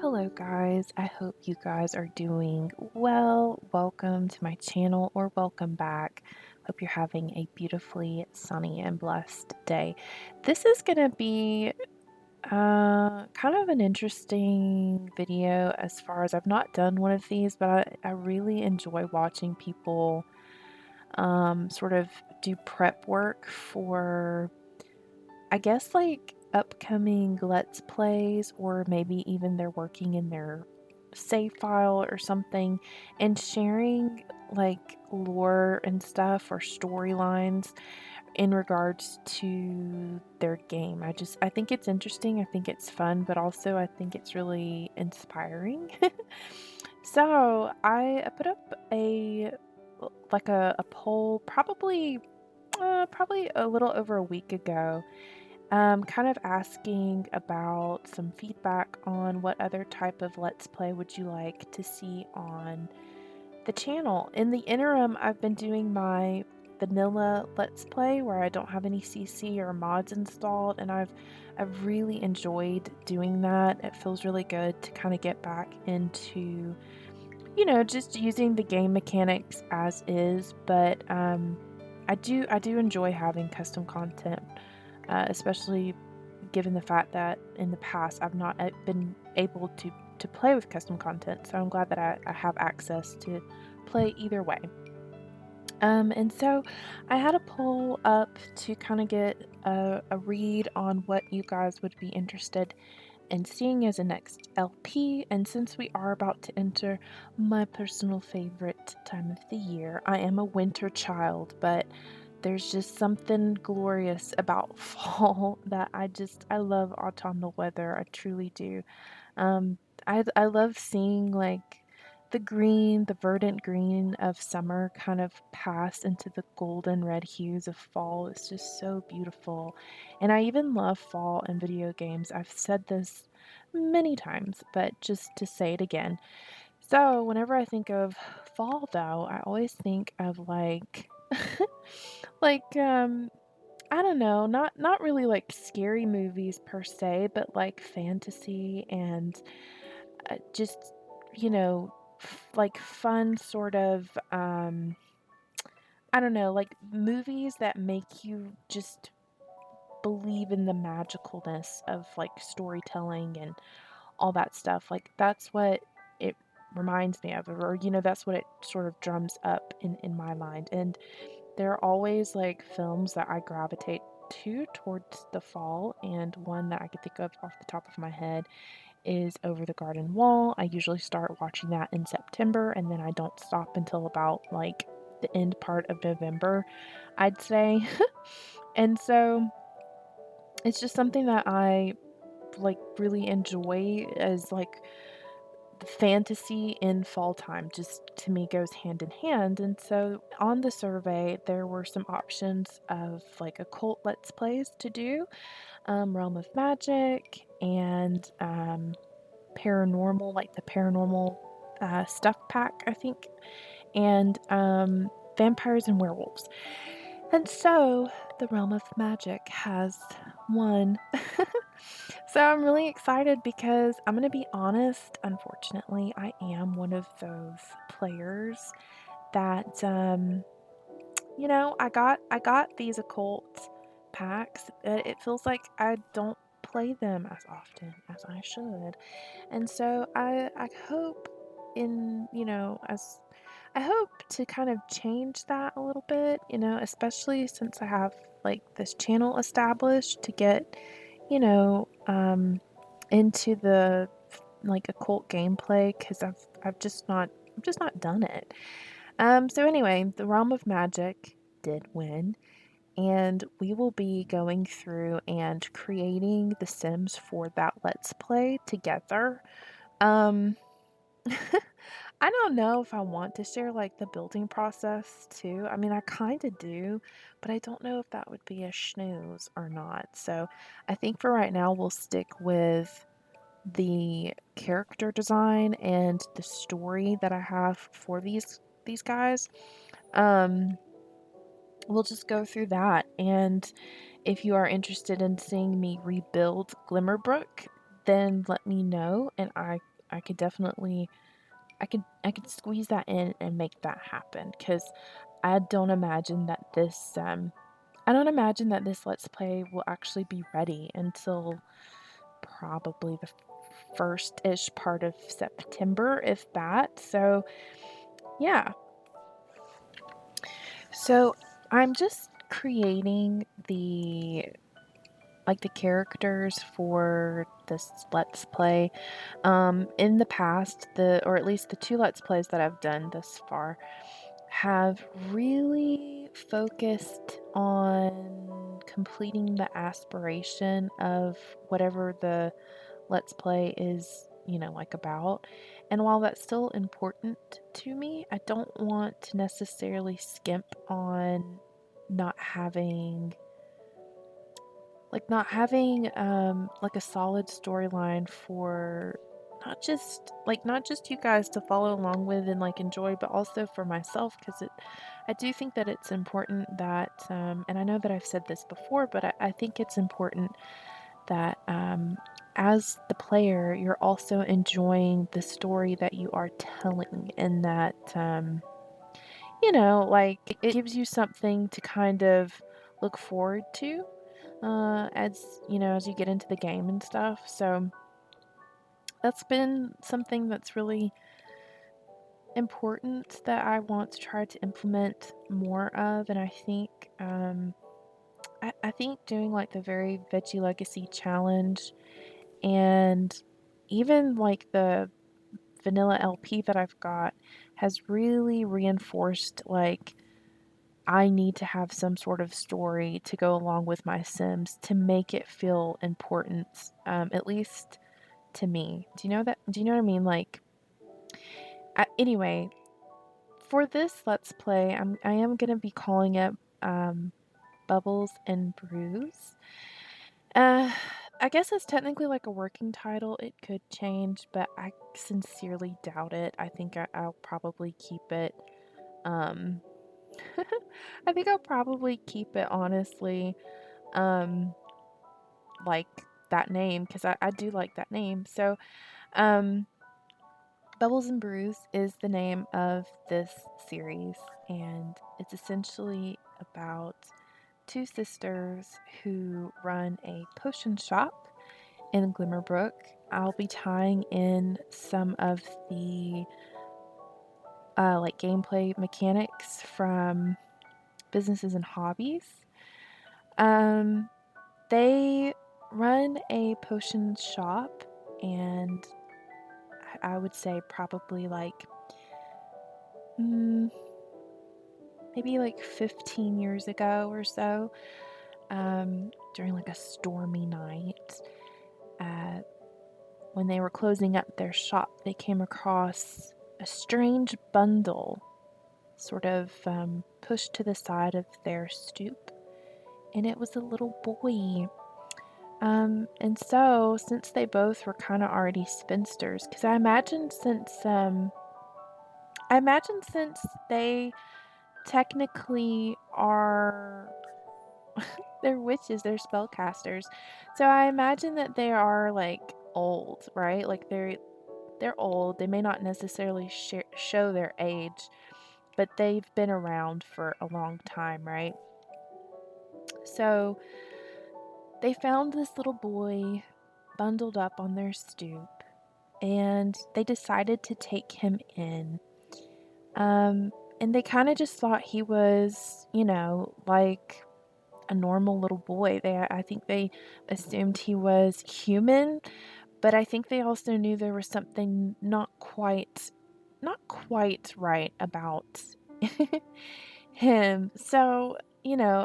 Hello guys, I hope you guys are doing well. Welcome to my channel or welcome back. Hope you're having a beautifully sunny and blessed day. This is going to be kind of an interesting video as far as I've not done one of these, but I really enjoy watching people sort of do prep work for I guess like upcoming Let's Plays, or maybe even they're working in their save file or something and sharing like lore and stuff or storylines in regards to their game. I think it's interesting, I think it's fun, but also I think it's really inspiring. So I put up a poll probably a little over a week ago, kind of asking about some feedback on what other type of Let's Play would you like to see on the channel. In the interim, I've been doing my vanilla Let's Play where I don't have any CC or mods installed, and I've really enjoyed doing that. It feels really good to kind of get back into, just using the game mechanics as is, but I do enjoy having custom content, especially given the fact that in the past I've not been able to play with custom content. So I'm glad that I have access to play either way. And so I had a poll up to kind of get a read on what you guys would be interested in seeing as a next LP. And since we are about to enter my personal favorite time of the year, I am a winter child, but there's just something glorious about fall that I love autumnal weather. I truly do. Um, I love seeing like the verdant green of summer kind of pass into the golden red hues of fall. It's just so beautiful. And I even love fall in video games. I've said this many times, but just to say it again. So, whenever I think of fall though, I always think of like like I don't know, not really like scary movies per se, but like fantasy and just like fun sort of I don't know, like movies that make you just believe in the magicalness of like storytelling and all that stuff. Like that's what it reminds me of, or that's what it sort of drums up in my mind. And there are always like films that I gravitate to towards the fall, and one that I could think of off the top of my head is Over the Garden Wall. I usually start watching that in September, and then I don't stop until about like the end part of November, I'd say. And so it's just something that I like really enjoy, as like the fantasy in fall time just to me goes hand in hand. And so on the survey there were some options of like occult let's plays to do, realm of magic, and paranormal, like the paranormal stuff pack, I think, and vampires and werewolves. And so the realm of magic has won. So I'm really excited because I'm going to be honest, unfortunately, I am one of those players that I got these occult packs, but it feels like I don't play them as often as I should. And so I hope as I hope to kind of change that a little bit, especially since I have like this channel established to get, you know, um into the like occult gameplay, because I've just not done it. So anyway, the realm of magic did win, and we will be going through and creating the Sims for that let's play together. Um I don't know if I want to share like the building process too. I mean, I kind of do, but I don't know if that would be a snooze or not. So I think for right now we'll stick with the character design and the story that I have for these guys. Um we'll just go through that, and if you are interested in seeing me rebuild Glimmerbrook, then let me know, and I could definitely I could squeeze that in and make that happen, because I don't imagine that this Let's Play will actually be ready until probably the first-ish part of September, if that. So, yeah. So, I'm just creating the characters for this Let's Play. In the past, or at least the 2 Let's Plays that I've done thus far, have really focused on completing the aspiration of whatever the Let's Play is, about. And while that's still important to me, I don't want to necessarily skimp on not having a solid storyline for not just you guys to follow along with and enjoy, but also for myself, because I do think that it's important that and I know that I've said this before, but I think it's important that as the player, you're also enjoying the story that you are telling, and that it gives you something to kind of look forward to as you get into the game and stuff. So that's been something that's really important that I want to try to implement more of. And I think I think doing the very Veggie Legacy challenge, and even the vanilla LP that I've got, has really reinforced I need to have some sort of story to go along with my Sims to make it feel important, at least to me. Do you know that? Do you know what I mean? Anyway, for this Let's Play, I am gonna be calling it Bubbles and Brews. I guess it's technically a working title. It could change, but I sincerely doubt it. I think I'll probably keep it. I think I'll probably keep it, honestly, like that name, because I do like that name. So, Bubbles and Brews is the name of this series, and it's essentially about 2 sisters who run a potion shop in Glimmerbrook. I'll be tying in some of the gameplay mechanics from Businesses and Hobbies. They run a potion shop, and I would say probably maybe 15 years ago or so, during a stormy night, when they were closing up their shop, they came across a strange bundle sort of pushed to the side of their stoop, and it was a little boy. And so, since they both were kind of already spinsters, because I imagine since they technically are they're witches, they're spellcasters. So I imagine that they are old, right? They're old. They may not necessarily show their age, but they've been around for a long time, right? So they found this little boy bundled up on their stoop, and they decided to take him in. And they kind of just thought he was, like a normal little boy. I think they assumed he was human, but I think they also knew there was something not quite right about him. So,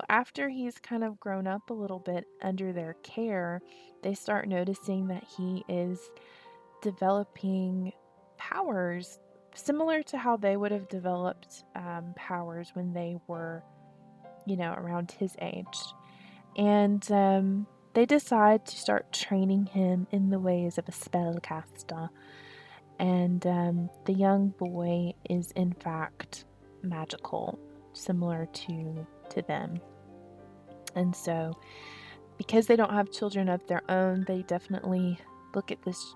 after he's kind of grown up a little bit under their care, they start noticing that he is developing powers similar to how they would have developed powers when they were, around his age. And they decide to start training him in the ways of a spellcaster. And the young boy is, in fact, magical, similar to them. And so, because they don't have children of their own, they definitely look at this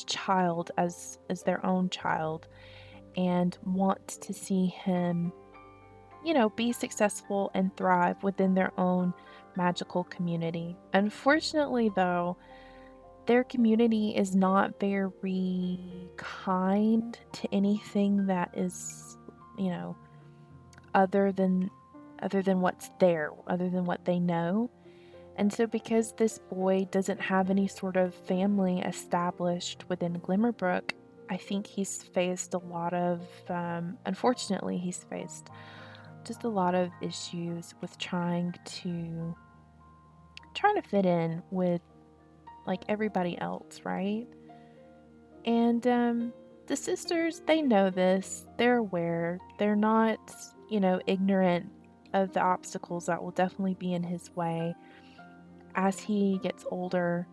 child as their own child and want to see him, be successful and thrive within their own magical community. Unfortunately, though, their community is not very kind to anything that is, other than what's there, other than what they know. And so because this boy doesn't have any sort of family established within Glimmerbrook, I think he's faced a lot of, unfortunately, he's faced just a lot of issues with trying to fit in with like everybody else, right? And the sisters, they know this. They're aware. They're not, ignorant of the obstacles that will definitely be in his way as he gets older,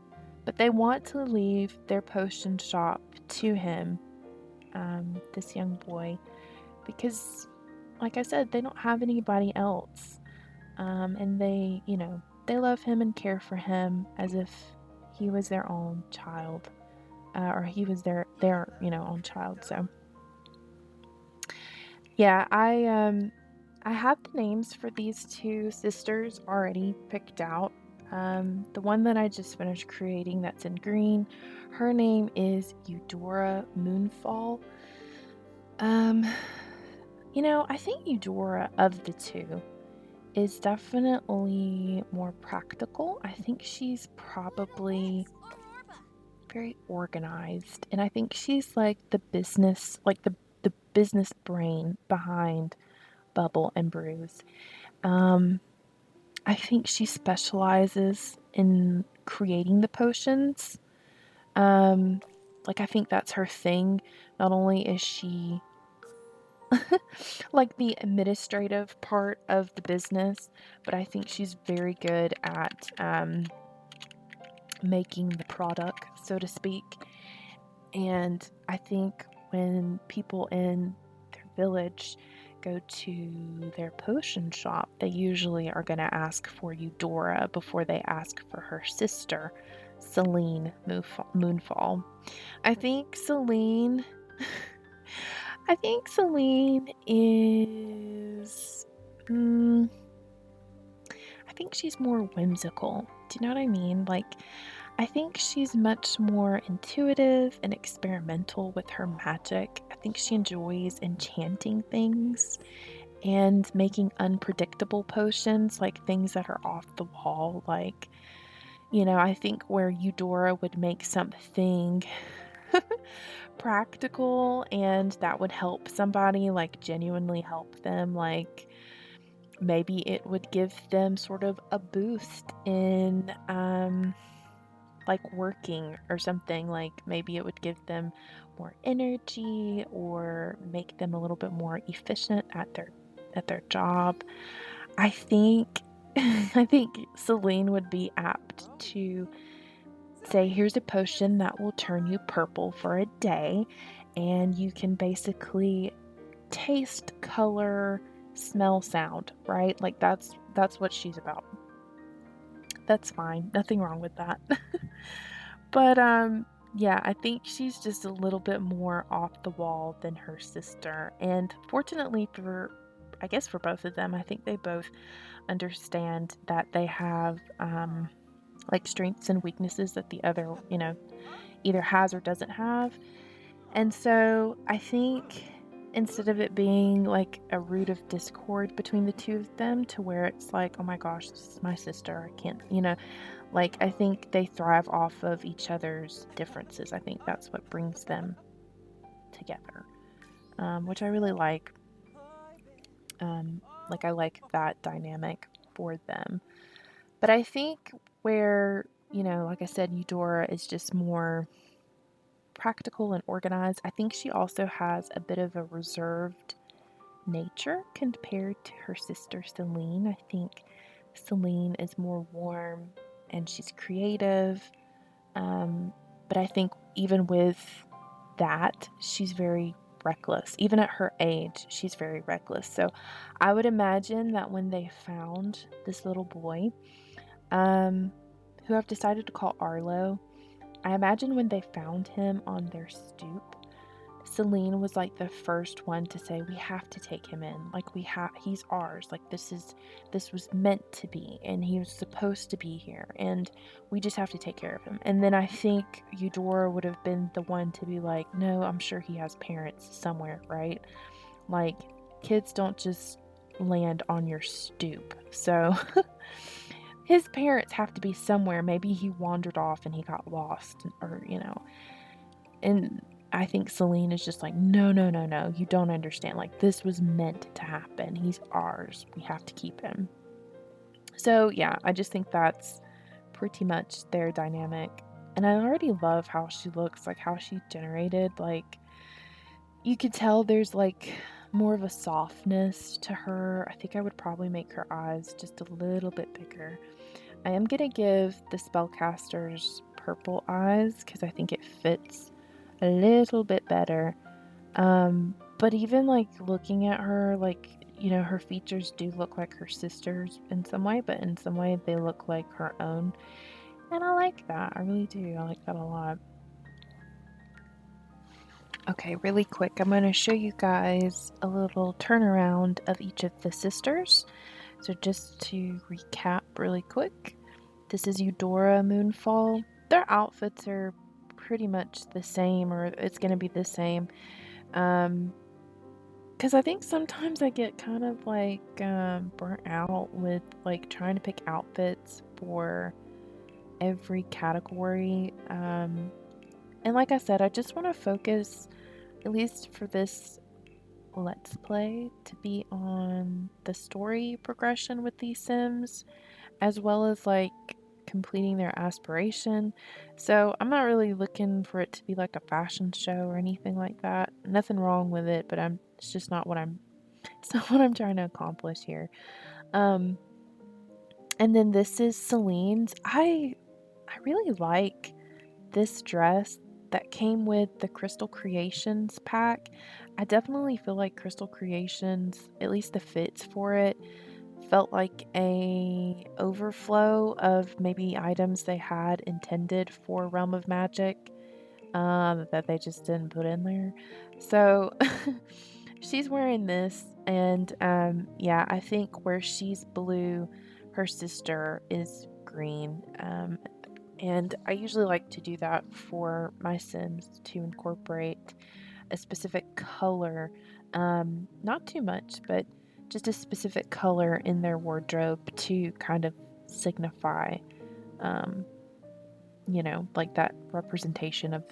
but they want to leave their potion shop to him, this young boy, because, like I said, they don't have anybody else, and they love him and care for him as if he was their own child, or he was their own child. So yeah, I have the names for these two sisters already picked out. The one that I just finished creating that's in green, her name is Eudora Moonfall. I think Eudora, of the two, is definitely more practical. I think she's probably very organized, and I think she's like the business brain behind Bubble and Brews. I think she specializes in creating the potions. I think that's her thing. Not only is she like the administrative part of the business, but I think she's very good at making the product, so to speak. And I think when people in their village go to their potion shop, they usually are going to ask for Eudora before they ask for her sister, Selene Moonfall. I think Selene is I think she's more whimsical. Do you know what I mean? I think she's much more intuitive and experimental with her magic. I think she enjoys enchanting things and making unpredictable potions, like things that are off the wall. I think where Eudora would make something practical and that would help somebody, like genuinely help them, like maybe it would give them sort of a boost in working or something. Like maybe it would give them more energy or make them a little bit more efficient at their job. I think I think Selene would be apt to say, here's a potion that will turn you purple for a day, and you can basically taste, color, smell, sound, right? Like that's what she's about. That's fine. Nothing wrong with that. But yeah, I think she's just a little bit more off the wall than her sister. And fortunately for both of them, I think they both understand that they have strengths and weaknesses that the other, either has or doesn't have. And so I think instead of it being like a root of discord between the two of them to where it's like, oh my gosh, this is my sister, I can't, I think they thrive off of each other's differences. I think that's what brings them together, which I really like. I like that dynamic for them. But I think where, like I said, Eudora is just more practical and organized, I think she also has a bit of a reserved nature compared to her sister Selene. I think Selene is more warm and she's creative, but I think even with that, she's very reckless. Even at her age, she's very reckless. So I would imagine that when they found this little boy, who I've decided to call Arlo, I imagine when they found him on their stoop, Selene was like the first one to say, we have to take him in. Like, he's ours. Like, this was meant to be, and he was supposed to be here, and we just have to take care of him. And then I think Eudora would have been the one to be like, no, I'm sure he has parents somewhere, right? Like, kids don't just land on your stoop. So his parents have to be somewhere. Maybe he wandered off and he got lost, or, and I think Selene is just like, no, no, no, no, you don't understand. Like, this was meant to happen. He's ours. We have to keep him. So, yeah, I just think that's pretty much their dynamic. And I already love how she looks, like how she's generated. Like, you could tell there's like more of a softness to her. I think I would probably make her eyes just a little bit bigger. I am going to give the spellcasters purple eyes because I think it fits a little bit better. But even like looking at her, like, her features do look like her sister's in some way, but in some way they look like her own. And I like that. I really do. I like that a lot. Okay, really quick, I'm going to show you guys a little turnaround of each of the sisters. So just to recap really quick, this is Eudora Moonfall. Their outfits are pretty much the same, or it's going to be the same. Because I think sometimes I get kind of like burnt out with like trying to pick outfits for every category. And like I said, I just want to focus, at least for this Let's Play, to be on the story progression with these Sims, as well as like completing their aspiration. So I'm not really looking for it to be like a fashion show or anything like that. Nothing wrong with it, but it's just not what it's not what I'm trying to accomplish here. And then this is Selene's. I really like this dress that came with the Crystal Creations pack. I definitely feel like Crystal Creations, at least the fits for it, felt like a overflow of maybe items they had intended for Realm of Magic that they just didn't put in there. So she's wearing this, and yeah, I think where she's blue, her sister is green. And I usually like to do that for my Sims, to incorporate a specific color, not too much, but just a specific color in their wardrobe to kind of signify, um, like that representation of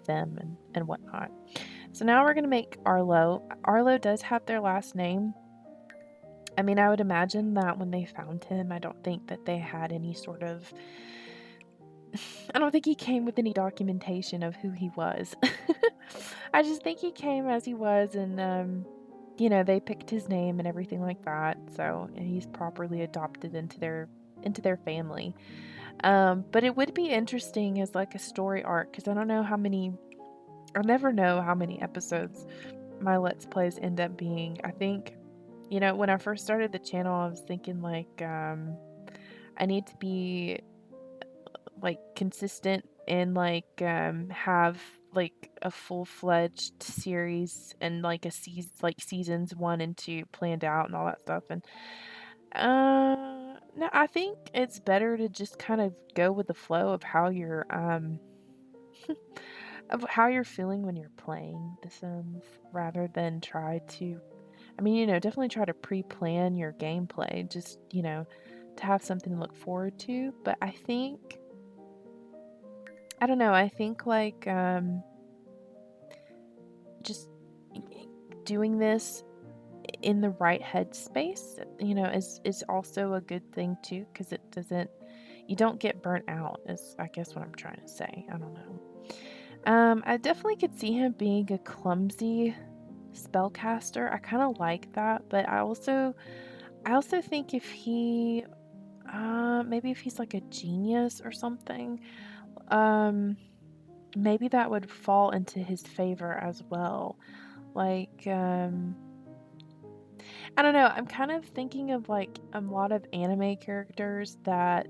them and whatnot. So now we're going to make Arlo. Arlo does have their last name. I mean, I would imagine that when they found him, I don't think that they had any sort of, I don't think he came with any documentation of who he was. I just think he came as he was, and they picked his name and everything like that. So he's properly adopted into their family. But it would be interesting as like a story arc, because I'll never know how many episodes my Let's Plays end up being. I think, when I first started the channel, I was thinking like, I need to be like consistent and like have like a full-fledged series and like seasons 1 and 2 planned out and all that stuff. And no, I think it's better to just kind of go with the flow of how you're of how you're feeling when you're playing The Sims, rather than try to, I mean, definitely try to pre-plan your gameplay, just, to have something to look forward to. But I think, I don't know, I think like just doing this in the right headspace, is also a good thing too, because you don't get burnt out, is I guess what I'm trying to say. I don't know. I definitely could see him being a clumsy spellcaster. I kind of like that, but I also think if he, maybe if he's like a genius or something, maybe that would fall into his favor as well. Like, I don't know. I'm kind of thinking of like a lot of anime characters that,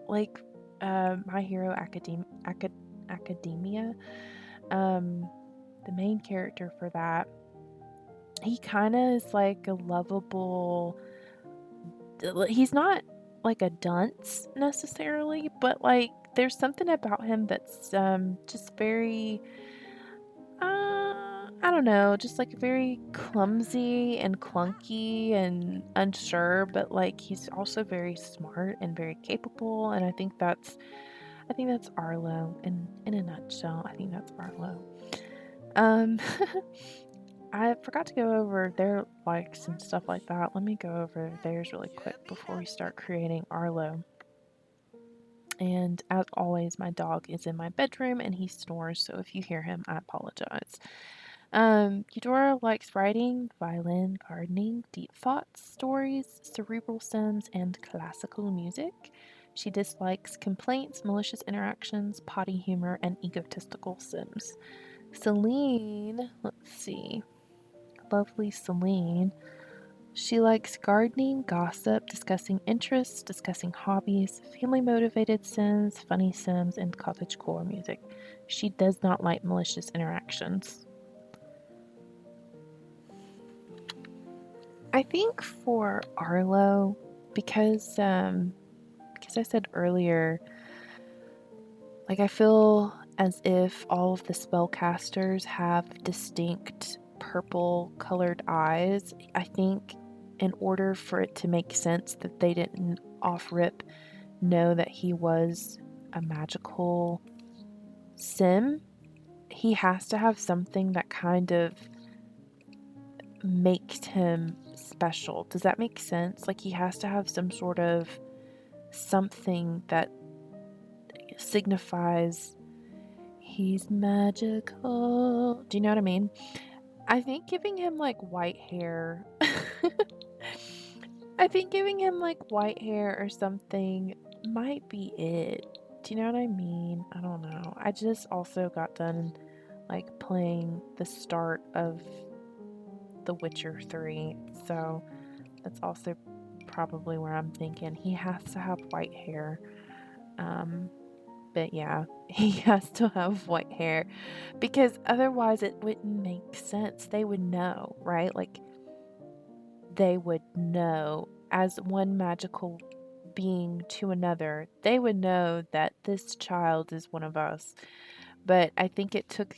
like, My Hero Academia. Um, the main character for that, he kind of is like a lovable. He's not like a dunce necessarily, but like there's something about him that's just very I don't know, just like very clumsy and clunky and unsure, but like he's also very smart and very capable, and I think that's Arlo in a nutshell. I think that's Arlo. Um I forgot to go over their likes and stuff like that. Let me go over theirs really quick before we start creating Arlo. And as always, my dog is in my bedroom and he snores, so if you hear him, I apologize. Eudora likes writing, violin, gardening, deep thoughts, stories, cerebral sims, and classical music. She dislikes complaints, malicious interactions, potty humor, and egotistical sims. Selene, let's see, lovely Selene. She likes gardening, gossip, discussing interests, discussing hobbies, family motivated sims, funny sims, and cottagecore music. She does not like malicious interactions. I think for Arlo, because I said earlier, like I feel as if all of the spellcasters have distinct purple colored eyes. I think in order for it to make sense that they didn't off rip know that he was a magical sim, he has to have something that kind of makes him special. Does that make sense? Like he has to have some sort of something that signifies he's magical. Do you know what I mean? I think giving him like white hair. I think giving him like white hair or something might be it. Do you know what I mean? I don't know. I just also got done like playing the start of The Witcher 3. So that's also probably where I'm thinking he has to have white hair. But yeah, he has to have white hair because otherwise it wouldn't make sense. They would know, right? Like they would know as one magical being to another. They would know that this child is one of us. But I think it took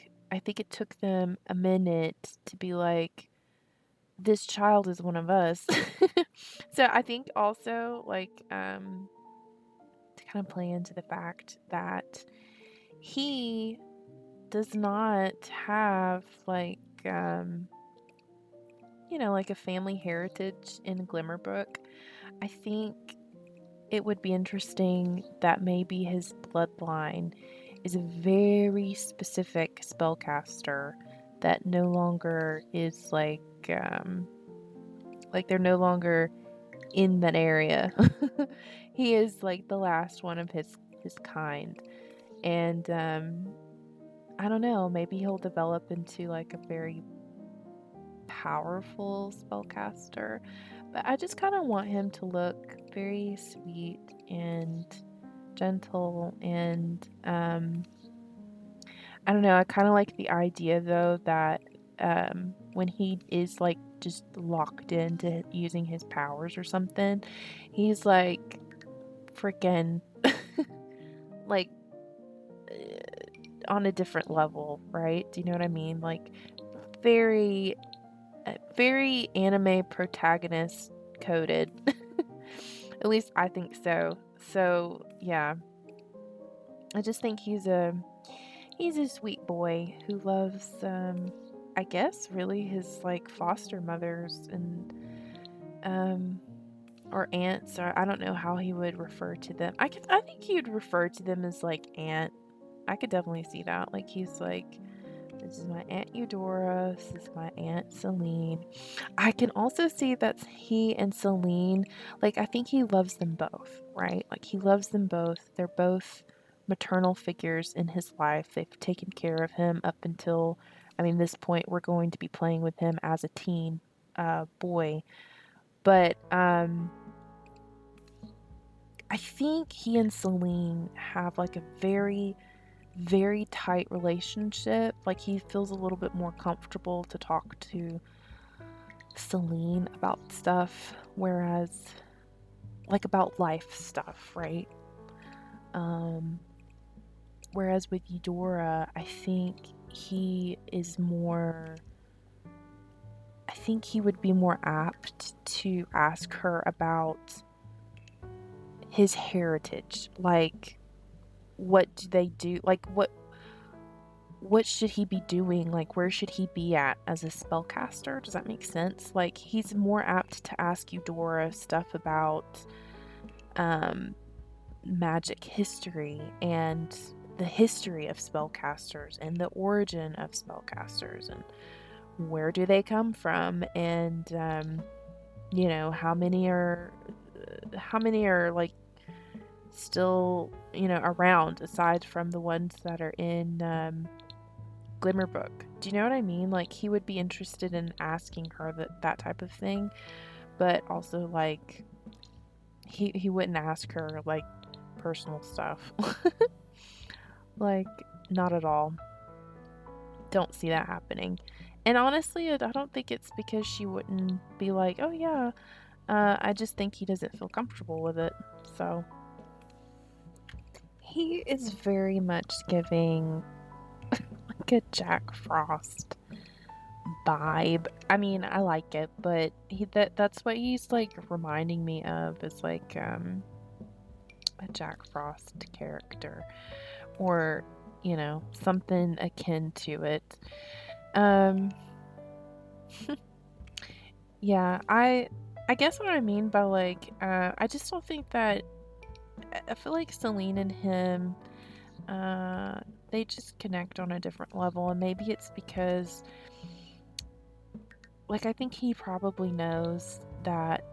them a minute to be like this child is one of us. So I think also like to kind of play into the fact that he does not have like you know, like a family heritage in Glimmerbrook. I think it would be interesting that maybe his bloodline is a very specific spellcaster that no longer is like they're no longer in that area. He is like the last one of his kind. And I don't know, maybe he'll develop into like a very powerful spellcaster. But I just kind of want him to look very sweet and gentle and I don't know, I kind of like the idea though that when he is like just locked into using his powers or something, he's like freaking like on a different level, right? Do you know what I mean? Like very very anime protagonist coded. At least I think so. So, yeah. I just think he's a sweet boy who loves I guess really his like foster mothers and or aunts, or I don't know how he would refer to them. I think he would refer to them as like aunt. I could definitely see that. Like he's like, this is my Aunt Eudora, this is my Aunt Selene. I can also see that he and Selene, like I think he loves them both, right? Like he loves them both. They're both maternal figures in his life. They've taken care of him up until, I mean, this point we're going to be playing with him as a teen boy. But I think he and Selene have like a very, very tight relationship. Like he feels a little bit more comfortable to talk to Selene about stuff, whereas like about life stuff, right? Um, whereas with Eudora, I think he is more. I think he would be more apt to ask her about his heritage. Like, what do they do? Like, what should he be doing? Like, where should he be at as a spellcaster? Does that make sense? Like, he's more apt to ask Eudora stuff about um, magic history and the history of spellcasters and the origin of spellcasters and where do they come from and you know, how many are like still, you know, around aside from the ones that are in Glimmerbook. Do you know what I mean? Like he would be interested in asking her that type of thing, but also like he wouldn't ask her like personal stuff. Like not at all. Don't see that happening. And honestly, I don't think it's because she wouldn't be like, "Oh yeah." I just think he doesn't feel comfortable with it. So he is very much giving like a Jack Frost vibe. I mean, I like it, but that's what he's like reminding me of is like a Jack Frost character or, you know, something akin to it. Um yeah, I guess what I mean by like I just don't think that I feel like Celine and him uh they just connect on a different level, and maybe it's because like I think he probably knows that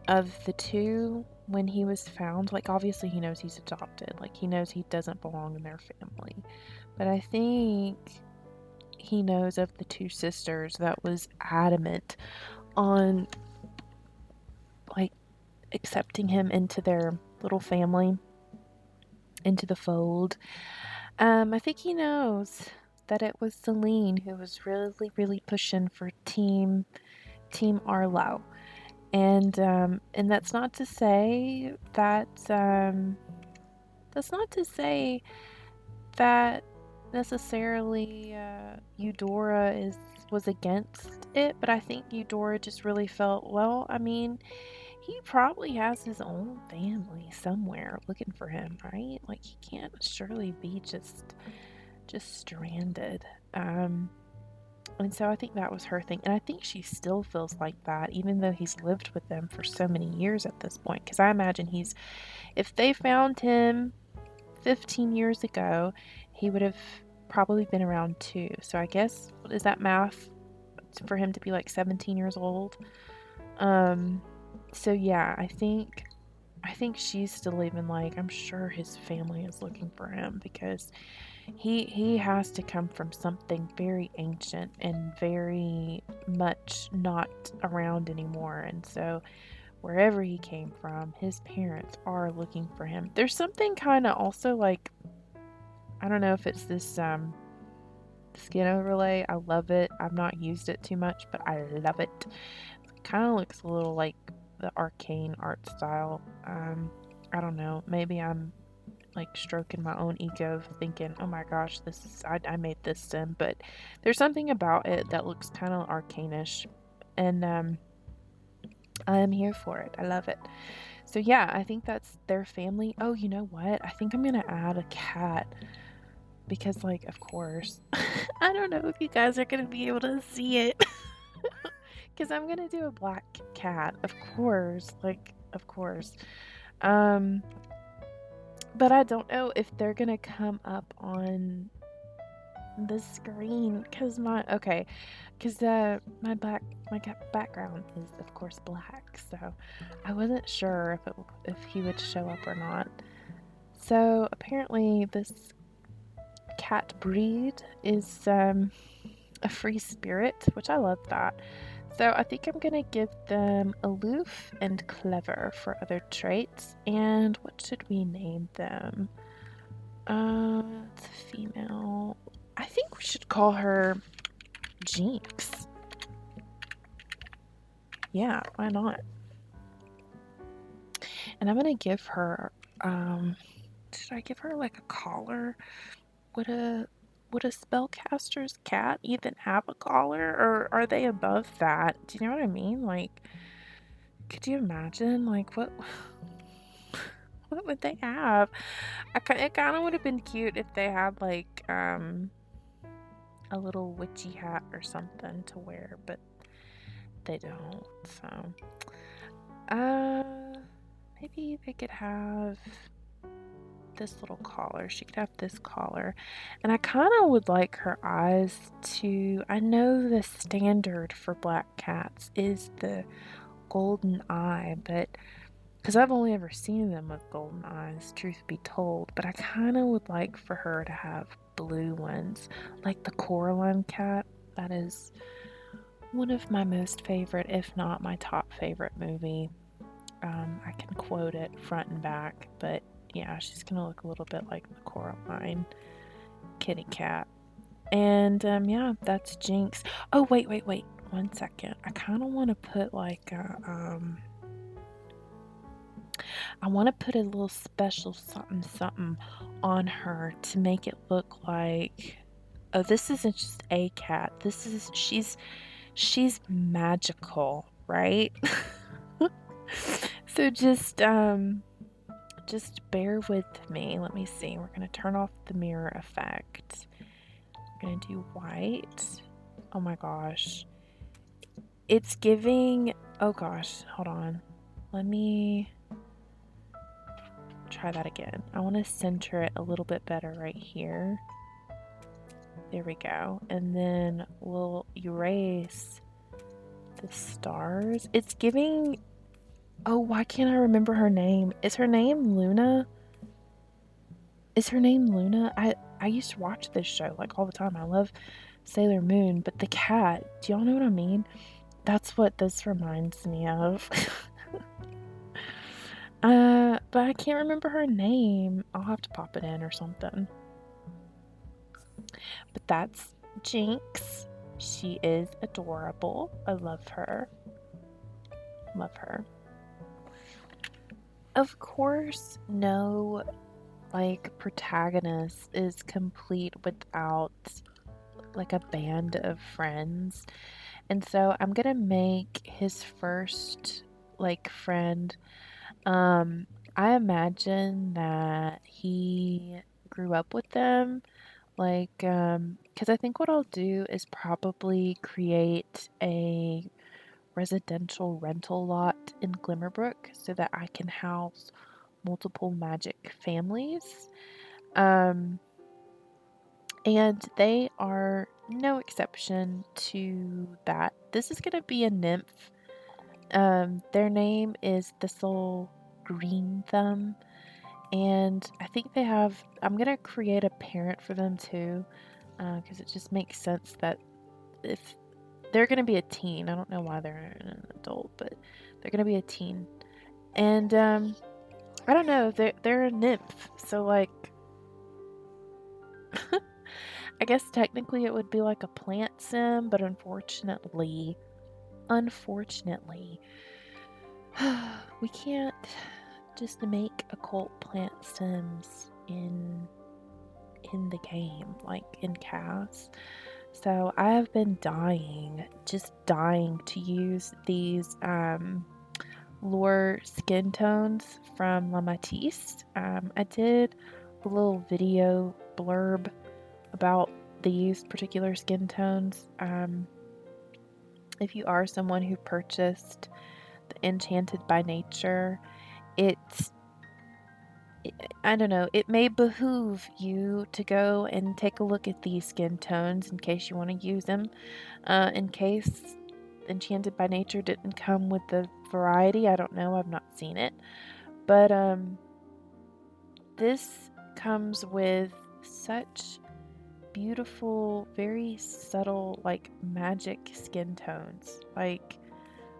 of the two when he was found, like obviously he knows he's adopted, like he knows he doesn't belong in their family, but I think he knows of the two sisters that was adamant on like accepting him into their little family, into the fold. I think he knows that it was Selene who was really, really pushing for Team Arlo, and that's not to say that necessarily Eudora is was against it, but I think Eudora just really felt, well, I mean, he probably has his own family somewhere looking for him, right? Like he can't surely be just stranded. And so I think that was her thing. And I think she still feels like that, even though he's lived with them for so many years at this point. Because I imagine if they found him 15 years ago, he would have probably been around 2. So I guess, what is that math for him to be like 17 years old? So yeah, I think she's still even like, I'm sure his family is looking for him because he has to come from something very ancient and very much not around anymore. And so wherever he came from, his parents are looking for him. There's something kind of also like, I don't know if it's this skin overlay. I love it. I've not used it too much, but I love it. It kind of looks a little like the arcane art style. I don't know. Maybe I'm like stroking my own ego thinking, oh my gosh, I made this sim, but there's something about it that looks kind of arcanish, and I am here for it. I love it. So yeah, I think that's their family. Oh, you know what? I think I'm gonna add a cat because, like, of course, I don't know if you guys are gonna be able to see it because I'm gonna do a black cat, of course, like, of course. Um, but I don't know if they're gonna come up on the screen because my background is of course black, so I wasn't sure if he would show up or not. So apparently this cat breed is a free spirit, which I love that. So I think I'm gonna give them aloof and clever for other traits. And what should we name them? It's a female. I think we should call her Jinx. Yeah, why not? And I'm gonna give her, should I give her like a collar? Would a spellcaster's cat even have a collar, or are they above that? Do you know what I mean? Like, could you imagine? Like, what would they have? It kind of would have been cute if they had like a little witchy hat or something to wear, but they don't. So, uh, maybe they could have this little collar. She could have this collar. And I kind of would like her eyes to, I know the standard for black cats is the golden eye, but because I've only ever seen them with golden eyes, truth be told, but I kind of would like for her to have blue ones, like the Coraline cat. That is one of my most favorite, if not my top favorite movie. I can quote it front and back, but yeah, she's gonna look a little bit like the Coraline kitty cat. And yeah, that's Jinx. Oh, wait. 1 second. I kind of want to put like a, I want to put a little special something on her to make it look like, oh, this isn't just a cat. This is, she's magical, right? So just bear with me. Let me see. We're going to turn off the mirror effect. We're going to do white. Oh my gosh. It's giving... Oh gosh. Hold on. Let me try that again. I want to center it a little bit better right here. There we go. And then we'll erase the stars. It's giving... Oh, why can't I remember her name? Is her name Luna? Is her name Luna? I used to watch this show like all the time. I love Sailor Moon, but the cat, do y'all know what I mean? That's what this reminds me of. But I can't remember her name. I'll have to pop it in or something. But that's Jinx. She is adorable. I love her. Love her. Of course, no like protagonist is complete without like a band of friends. And so I'm gonna make his first like friend. I imagine that he grew up with them. Like, because I think what I'll do is probably create a residential rental lot in Glimmerbrook so that I can house multiple magic families. Um, and they are no exception to that. This is going to be a nymph. Their name is Thistle Greenthumb. And I think they have, I'm going to create a parent for them too. Because it just makes sense that if they're going to be a teen, I don't know why they're an adult, but they're going to be a teen. And I don't know, they're a nymph. So like, I guess technically it would be like a plant sim, but unfortunately, we can't just make occult plant sims in the game, like in CAS. So I have been just dying to use these lore skin tones from La Matisse. I did a little video blurb about these particular skin tones. If you are someone who purchased the Enchanted by Nature, I don't know, it may behoove you to go and take a look at these skin tones in case you want to use them. In case Enchanted by Nature didn't come with the variety, I don't know, I've not seen it. But this comes with such beautiful, very subtle, like magic skin tones. Like,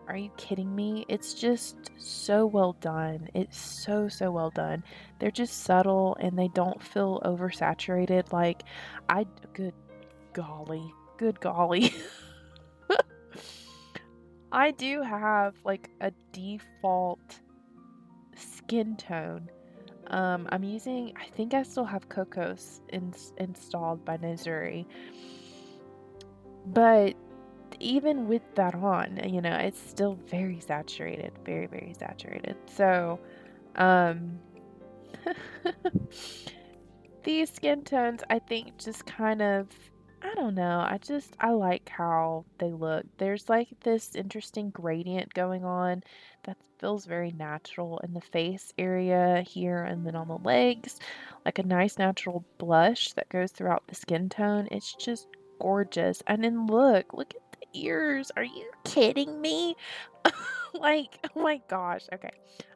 are you kidding me? It's just so well done. It's so, so well done. They're just subtle and they don't feel oversaturated. Like, good golly, good golly. I do have like a default skin tone. I'm using, I think I still have Cocos installed by Missouri, but even with that on, it's still very saturated, very, very saturated. So, um, these skin tones, I think, just kind of, I don't know, I like how they look. There's like this interesting gradient going on that feels very natural in the face area here and then on the legs, like a nice natural blush that goes throughout the skin tone. It's just gorgeous. And then look at the ears. Are you kidding me? Like, oh my gosh. Okay,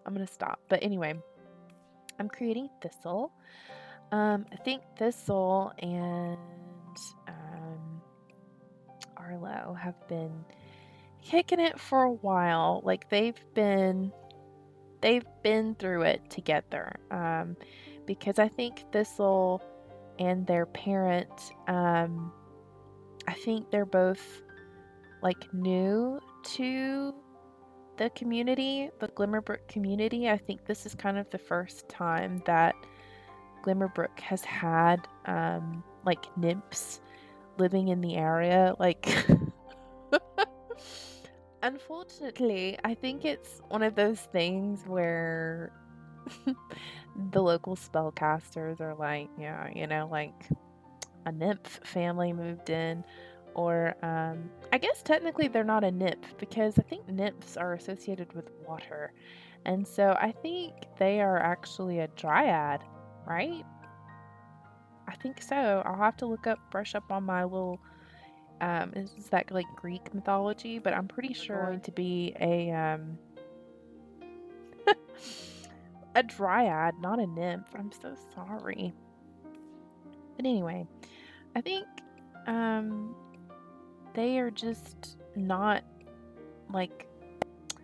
I'm gonna stop. But anyway, I'm creating Thistle. I think Thistle and Arlo have been kicking it for a while. Like they've been through it together. Because I think Thistle and their parent, I think they're both like new to the community, the Glimmerbrook community. I think this is kind of the first time that Glimmerbrook has had like nymphs living in the area. Like, unfortunately, I think it's one of those things where the local spellcasters are like, yeah, like a nymph family moved in, or I guess technically they're not a nymph because I think nymphs are associated with water, and so I think they are actually a dryad, right? I think so. I'll have to brush up on my little, is that like Greek mythology? But I'm pretty sure going to be a dryad, not a nymph. I'm so sorry. But anyway, I think, they are just not like,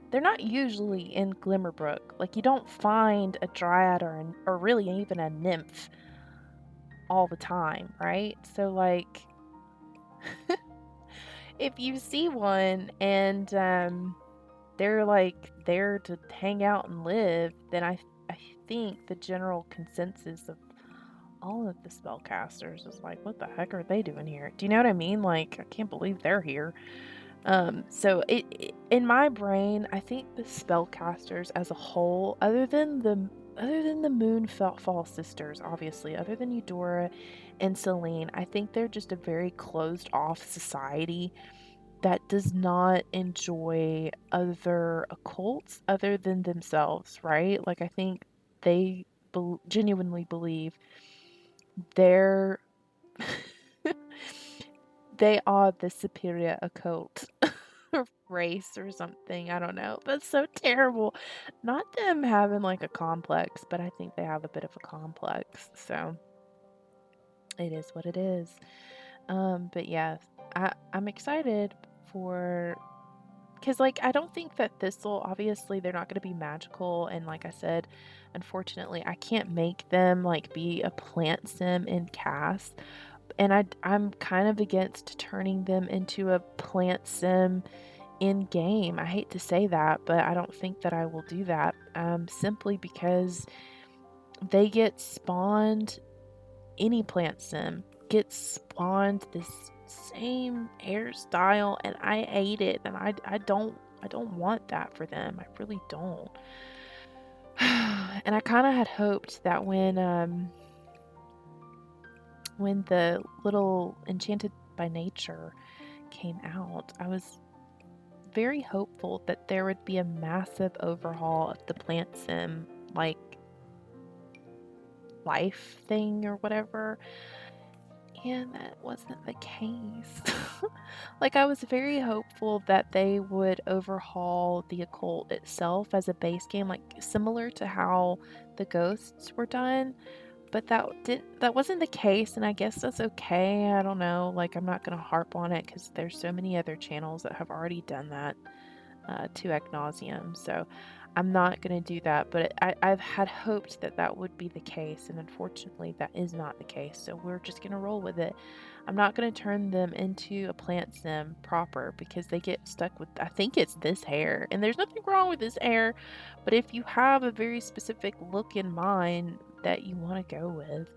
they're not usually in Glimmerbrook. Like, you don't find a dryad or really even a nymph all the time, right? So like, if you see one and they're like there to hang out and live, then I think the general consensus of all of the spellcasters is like, what the heck are they doing here? Do you know what I mean? Like, I can't believe they're here. So in my brain, I think the spellcasters as a whole, other than the Moonfall Sisters, obviously, other than Eudora and Selene, I think they're just a very closed off society that does not enjoy other occults other than themselves, right? Like, I think they genuinely believe they're they are the superior occult race or something. I don't know. That's so terrible. Not them having like a complex, but I think they have a bit of a complex. So it is what it is. But yeah, I'm excited for, because like I don't think that Thistle, obviously they're not going to be magical, and like I said, unfortunately I can't make them like be a plant sim in CAS, and I'm kind of against turning them into a plant sim in game. I hate to say that, but I don't think that I will do that, simply because they get spawned, any plant sim gets spawned this same hairstyle, and I hate it, and I don't want that for them. I really don't. And I kind of had hoped that when the little Enchanted by Nature came out, I was very hopeful that there would be a massive overhaul of the plant sim, like, life thing or whatever, and that wasn't the case. Like, I was very hopeful that they would overhaul the occult itself as a base game, like similar to how the ghosts were done, but that wasn't the case, and I guess that's okay. I don't know, like, I'm not gonna harp on it because there's so many other channels that have already done that to ad nauseum, so I'm not gonna do that, but I've had hoped that that would be the case, and unfortunately that is not the case, so we're just gonna roll with it. I'm not gonna turn them into a plant sim proper because they get stuck with, I think it's this hair, and there's nothing wrong with this hair, but if you have a very specific look in mind that you want to go with,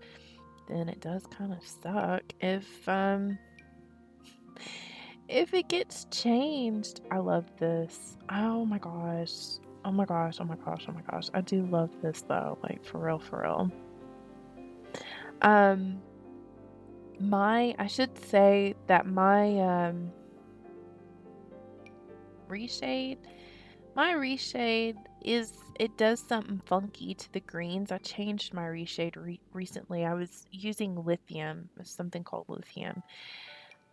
then it does kind of suck if it gets changed. I love this. Oh my gosh. Oh my gosh. Oh my gosh. Oh my gosh. I do love this though. Like for real, for real. I should say that reshade, my reshade it does something funky to the greens. I changed my reshade recently. I was using lithium, something called lithium.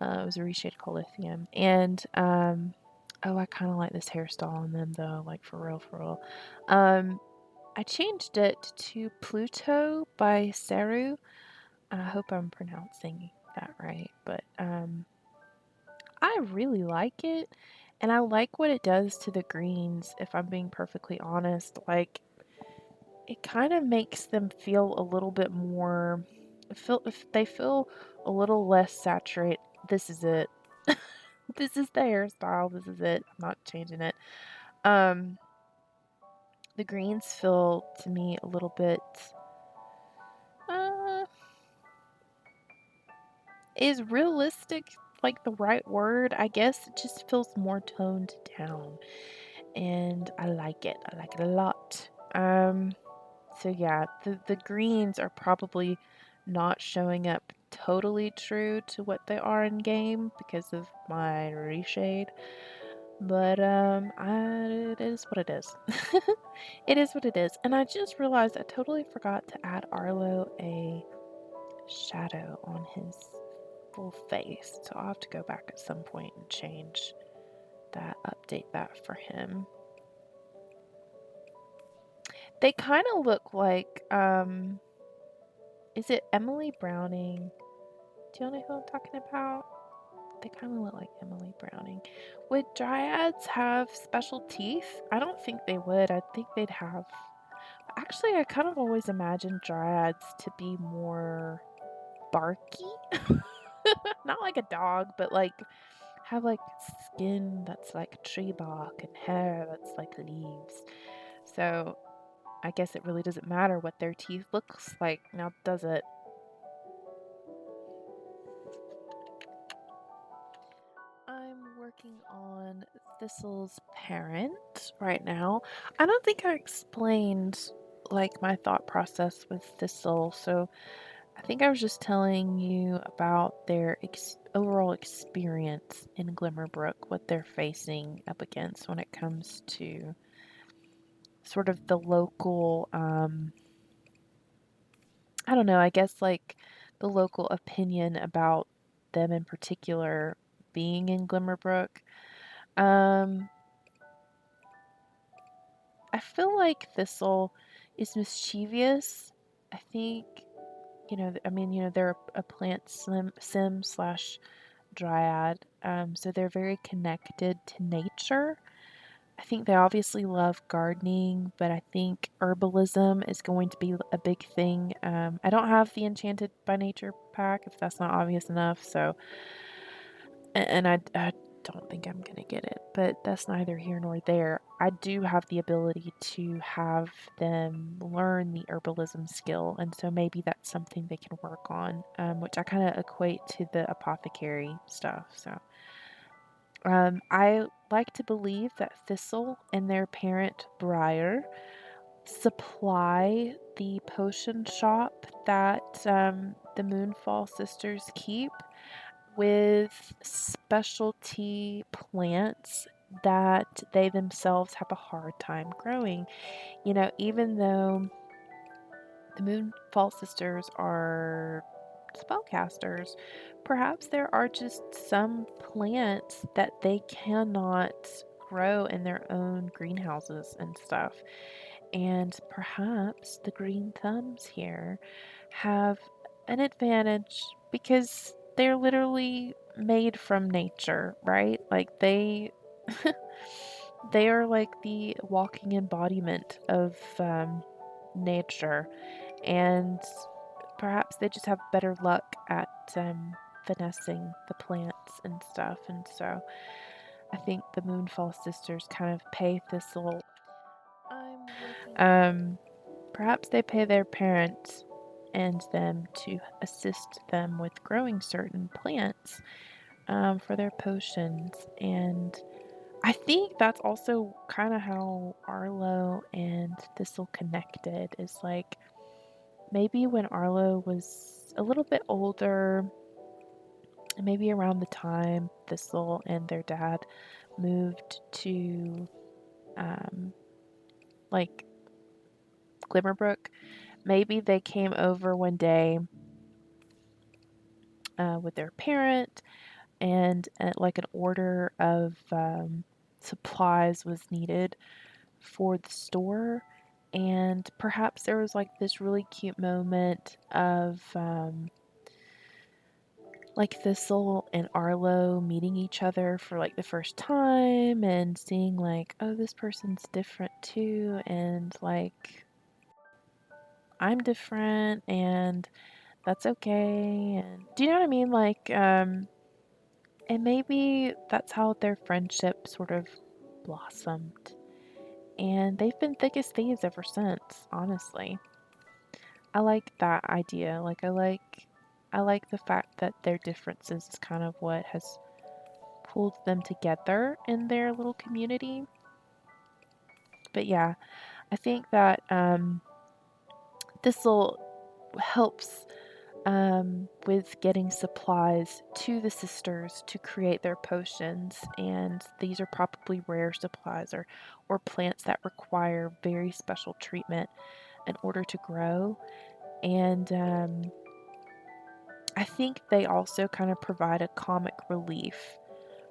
It was a reshade called lithium, and oh, I kind of like this hairstyle on them though, like for real, for real. I changed it to Pluto by Seru. I hope I'm pronouncing that right, but I really like it, and I like what it does to the greens, if I'm being perfectly honest. Like, it kind of makes them feel a little bit more, if they feel a little less saturated. This is it. This is the hairstyle. This is it. I'm not changing it. Um, the greens feel to me a little bit, uh, is realistic like the right word? I guess it just feels more toned down, and I like it. I like it a lot. So yeah, the greens are probably not showing up totally true to what they are in game because of my reshade. But it is what it is. It is what it is. And I just realized I totally forgot to add Arlo a shadow on his full face. So I'll have to go back at some point and change that, update that for him. They kind of look like, is it Emily Browning? Do you know who I'm talking about? They kind of look like Emily Browning. Would dryads have special teeth? I don't think they would. I think they'd have... Actually, I kind of always imagined dryads to be more barky. Not like a dog, but like have like skin that's like tree bark and hair that's like leaves. So I guess it really doesn't matter what their teeth looks like now, does it? I'm working on Thistle's parent right now. I don't think I explained like my thought process with Thistle, so I think I was just telling you about their overall experience in Glimmerbrook, what they're facing up against when it comes to sort of the local, I don't know, I guess like the local opinion about them in particular being in Glimmerbrook. Um, I feel like Thistle is mischievous. I think, I mean, they're a plant sim slash dryad, so they're very connected to nature. I think they obviously love gardening, but I think herbalism is going to be a big thing. I don't have the Enchanted by Nature pack, if that's not obvious enough, so, and I don't think I'm gonna get it, but that's neither here nor there. I do have the ability to have them learn the herbalism skill, and so maybe that's something they can work on, which I kind of equate to the apothecary stuff, so. I like to believe that Thistle and their parent Briar supply the potion shop that the Moonfall Sisters keep with specialty plants that they themselves have a hard time growing. Even though the Moonfall Sisters are spellcasters, perhaps there are just some plants that they cannot grow in their own greenhouses and stuff. And perhaps the green thumbs here have an advantage because they're literally made from nature, right? Like they are like the walking embodiment of nature, and perhaps they just have better luck at finessing the plants and stuff. And so I think the Moonfall Sisters kind of pay Thistle. I'm looking. Perhaps they pay their parents and them to assist them with growing certain plants for their potions. And I think that's also kind of how Arlo and Thistle connected, is like maybe when Arlo was a little bit older, maybe around the time Thistle and their dad moved to like Glimmerbrook, maybe they came over one day with their parent, and like an order of supplies was needed for the store. And perhaps there was like this really cute moment of like Thistle and Arlo meeting each other for like the first time and seeing like, oh, this person's different too, and like I'm different, and that's okay. And do you know what I mean? Like, and maybe that's how their friendship sort of blossomed. And they've been thick as thieves ever since, honestly. I like that idea. Like I like the fact that their differences is kind of what has pulled them together in their little community. But yeah, I think that Thistle helps with getting supplies to the sisters to create their potions, and these are probably rare supplies or plants that require very special treatment in order to grow. And I think they also kind of provide a comic relief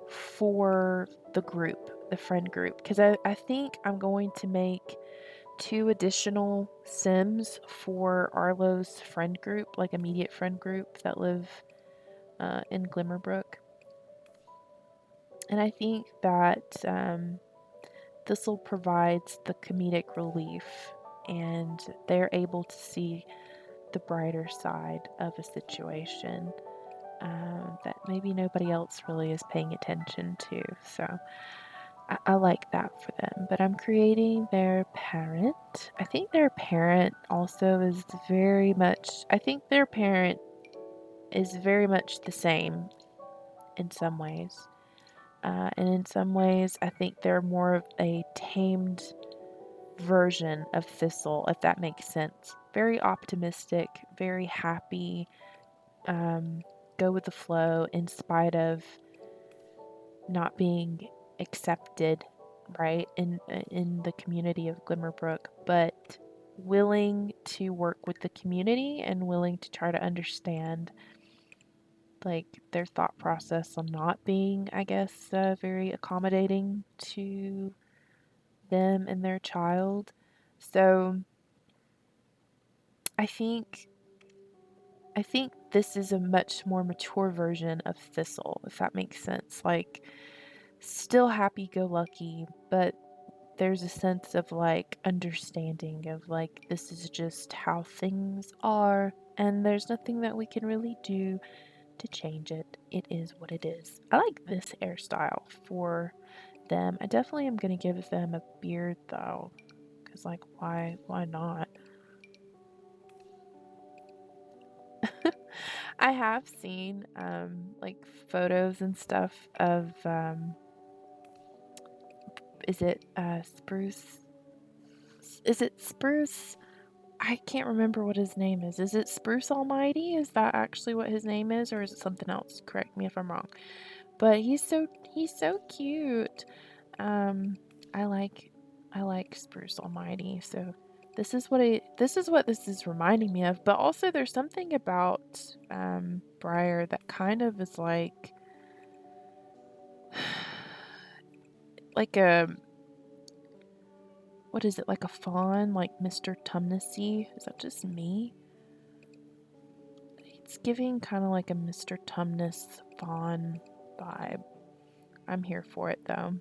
for the group, the friend group, because I think I'm going to make 2 additional Sims for Arlo's friend group, like immediate friend group that live in Glimmerbrook. And I think that Thistle provides the comedic relief, and they're able to see the brighter side of a situation that maybe nobody else really is paying attention to. So I like that for them. But I'm creating their parent. I think their parent also is very much, I think their parent is very much the same in some ways. And in some ways, I think they're more of a tamed version of Thistle, if that makes sense. Very optimistic, very happy, go with the flow in spite of not being accepted, right, in the community of Glimmerbrook, but willing to work with the community and willing to try to understand like their thought process on not being, I guess, very accommodating to them and their child. So I think I think this is a much more mature version of Thistle, if that makes sense. Like still happy go lucky, but there's a sense of like understanding of like this is just how things are, and there's nothing that we can really do to change it. It is what it is. I like this hairstyle for them. I definitely am going to give them a beard though, because like why not? I have seen like photos and stuff of is it Spruce? Is it Spruce? I can't remember what his name is. Is it Spruce Almighty? Is that actually what his name is, or is it something else? Correct me if I'm wrong. But he's so cute. Um, I like I like Spruce Almighty. So this is reminding me of. But also there's something about Briar that kind of is like a what is it, like a fawn, like Mr. Tumnessy? Is that just me? It's giving kind of like a Mr. Tumnus fawn vibe. I'm here for it though.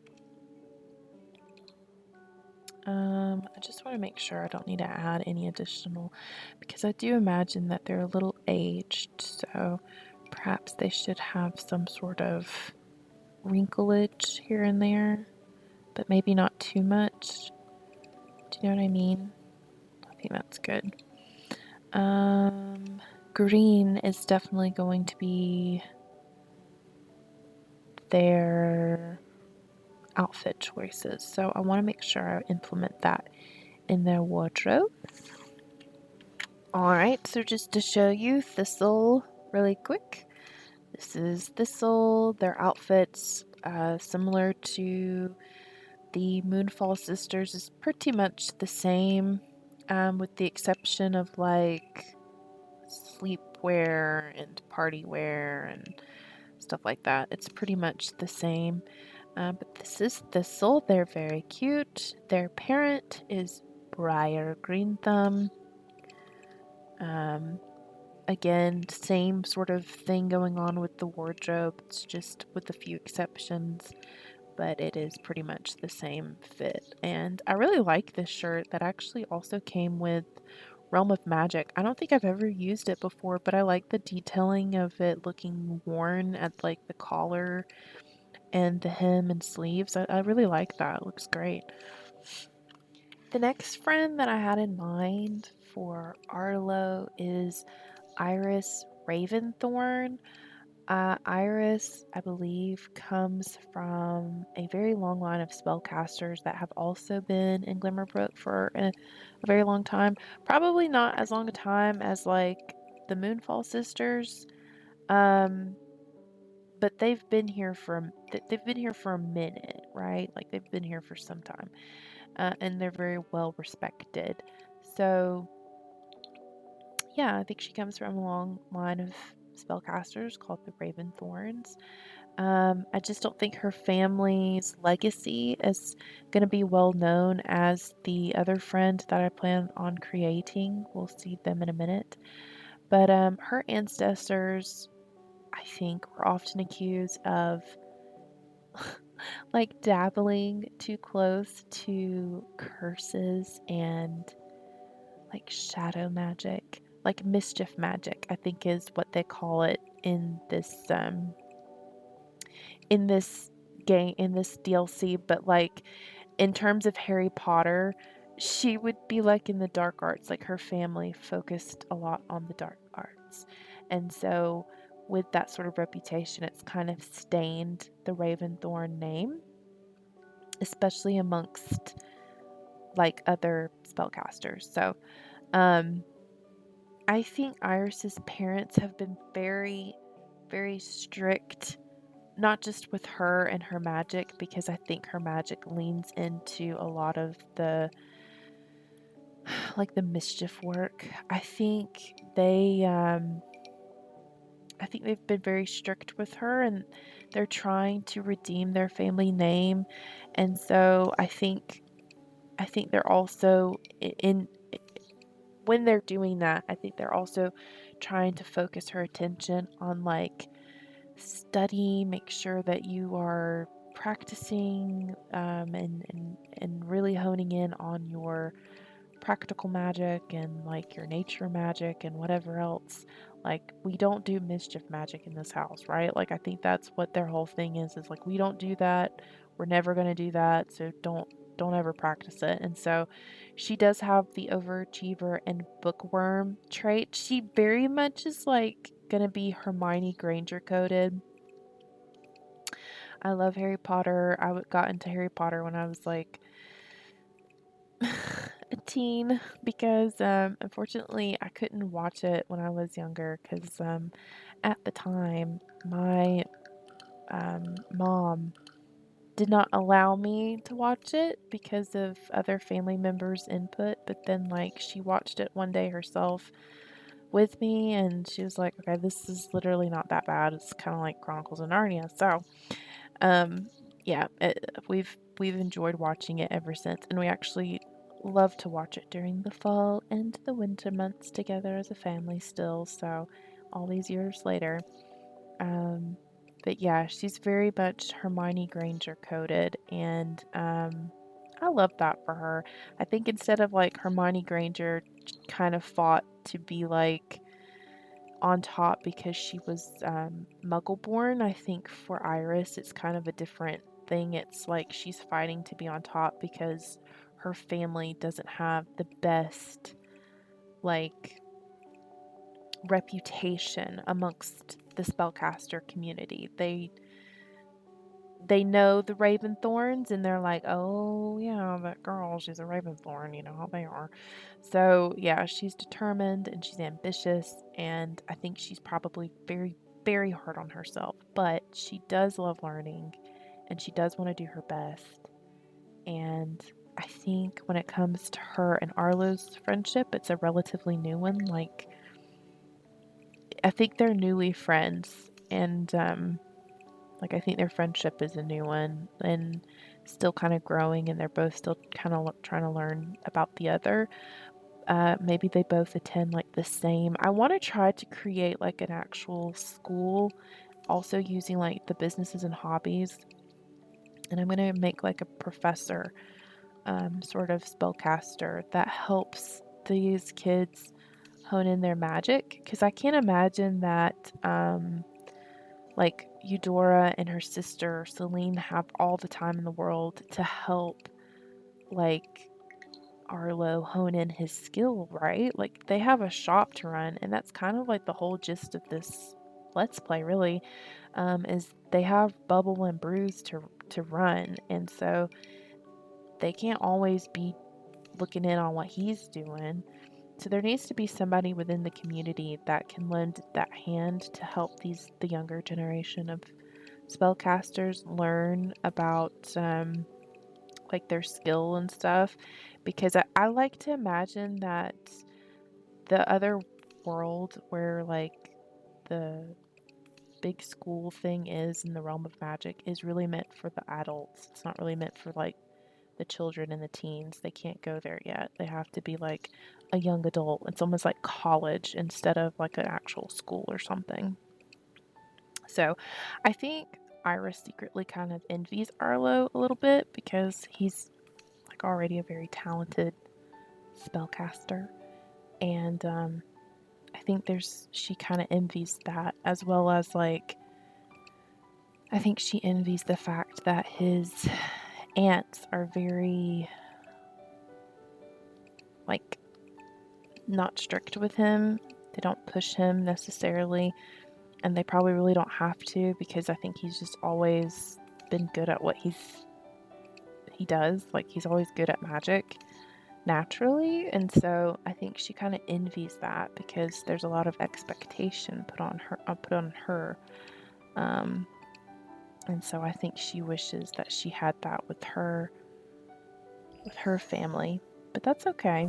I just want to make sure I don't need to add any additional, because I do imagine that they're a little aged, so perhaps they should have some sort of wrinklage here and there, but maybe not too much. Do you know what I mean? I think that's good. Green is definitely going to be their outfit choices, so I want to make sure I implement that in their wardrobe. Alright, so just to show you Thistle really quick. This is Thistle, their outfits, similar to the Moonfall Sisters, is pretty much the same, with the exception of like sleepwear and party wear and stuff like that. It's pretty much the same. But this is Thistle. They're very cute. Their parent is Briar Greenthumb. Again, same sort of thing going on with the wardrobe. It's just with a few exceptions, but it is pretty much the same fit. And I really like this shirt that actually also came with Realm of Magic. I don't think I've ever used it before, but I like the detailing of it looking worn at like the collar and the hem and sleeves. I really like that. It looks great. The next friend that I had in mind for Arlo is Iris Raventhorne. Iris, I believe, comes from a very long line of spellcasters that have also been in Glimmerbrook for a very long time. Probably not as long a time as like the Moonfall Sisters, but they've been here for a minute, right? Like they've been here for some time, and they're very well respected. So yeah, I think she comes from a long line of spellcasters called the Raventhorns. I just don't think her family's legacy is going to be well known as the other friend that I plan on creating. We'll see them in a minute. But her ancestors, I think, were often accused of like dabbling too close to curses and like shadow magic, like mischief magic, I think is what they call it in this game, in this DLC. But like in terms of Harry Potter, she would be like in the dark arts. Like her family focused a lot on the dark arts, and so with that sort of reputation, it's kind of stained the Raventhorn name, especially amongst like other spellcasters. So I think Iris's parents have been very, very strict, not just with her and her magic, because I think her magic leans into a lot of the like the mischief work. I think they've been very strict with her, and they're trying to redeem their family name. And so I think they're also in when they're doing that, I think they're also trying to focus her attention on like study, make sure that you are practicing, and really honing in on your practical magic and like your nature magic and whatever else. Like we don't do mischief magic in this house, right? Like I think that's what their whole thing is like we don't do that. We're never going to do that. So don't ever practice it. And so she does have the overachiever and bookworm trait. She very much is like going to be Hermione Granger coded. I love Harry Potter. Got into Harry Potter when I was like a teen because unfortunately I couldn't watch it when I was younger because at the time my mom did not allow me to watch it because of other family members' input. But then like she watched it one day herself with me and she was like, okay, this is literally not that bad. It's kind of like Chronicles of Narnia. So um yeah, we've enjoyed watching it ever since, and we actually love to watch it during the fall and the winter months together as a family still, so all these years later. But yeah, she's very much Hermione Granger coded, and I love that for her. I think instead of like Hermione Granger kind of fought to be like on top because she was Muggle born, I think for Iris it's kind of a different thing. It's like she's fighting to be on top because her family doesn't have the best like reputation amongst the spellcaster community. They know the Raventhorns and they're like, oh yeah, that girl, she's a Raventhorne, you know how they are. So yeah, she's determined and she's ambitious, and I think she's probably very, very hard on herself, but she does love learning and she does want to do her best. And I think when it comes to her and Arlo's friendship, it's a relatively new one. Like, I think they're newly friends, and like I think their friendship is a new one and still kind of growing, and they're both still kind of trying to learn about the other. Maybe they both attend like the same. I want to try to create like an actual school, also using like the businesses and hobbies, and I'm gonna make like a professor, sort of spellcaster that helps these kids hone in their magic, because I can't imagine that like Eudora and her sister Selene have all the time in the world to help like Arlo hone in his skill, right? Like they have a shop to run, and that's kind of like the whole gist of this let's play really, is they have Bubble and Brews to run, and so they can't always be looking in on what he's doing. So there needs to be somebody within the community that can lend that hand to help the younger generation of spellcasters learn about like their skill and stuff, because I like to imagine that the other world where like the big school thing is in the realm of magic is really meant for the adults. It's not really meant for like the children and the teens. They can't go there yet. They have to be like a young adult. It's almost like college instead of like an actual school or something. So I think Iris secretly kind of envies Arlo a little bit because he's like already a very talented spellcaster. And I think she kind of envies that, as well as like, I think she envies the fact that his aunts are very like not strict with him. They don't push him necessarily, and they probably really don't have to, because I think he's just always been good at what he does. Like he's always good at magic naturally, and so I think she kind of envies that because there's a lot of expectation put on her. And so I think she wishes that she had that with her family, but that's okay.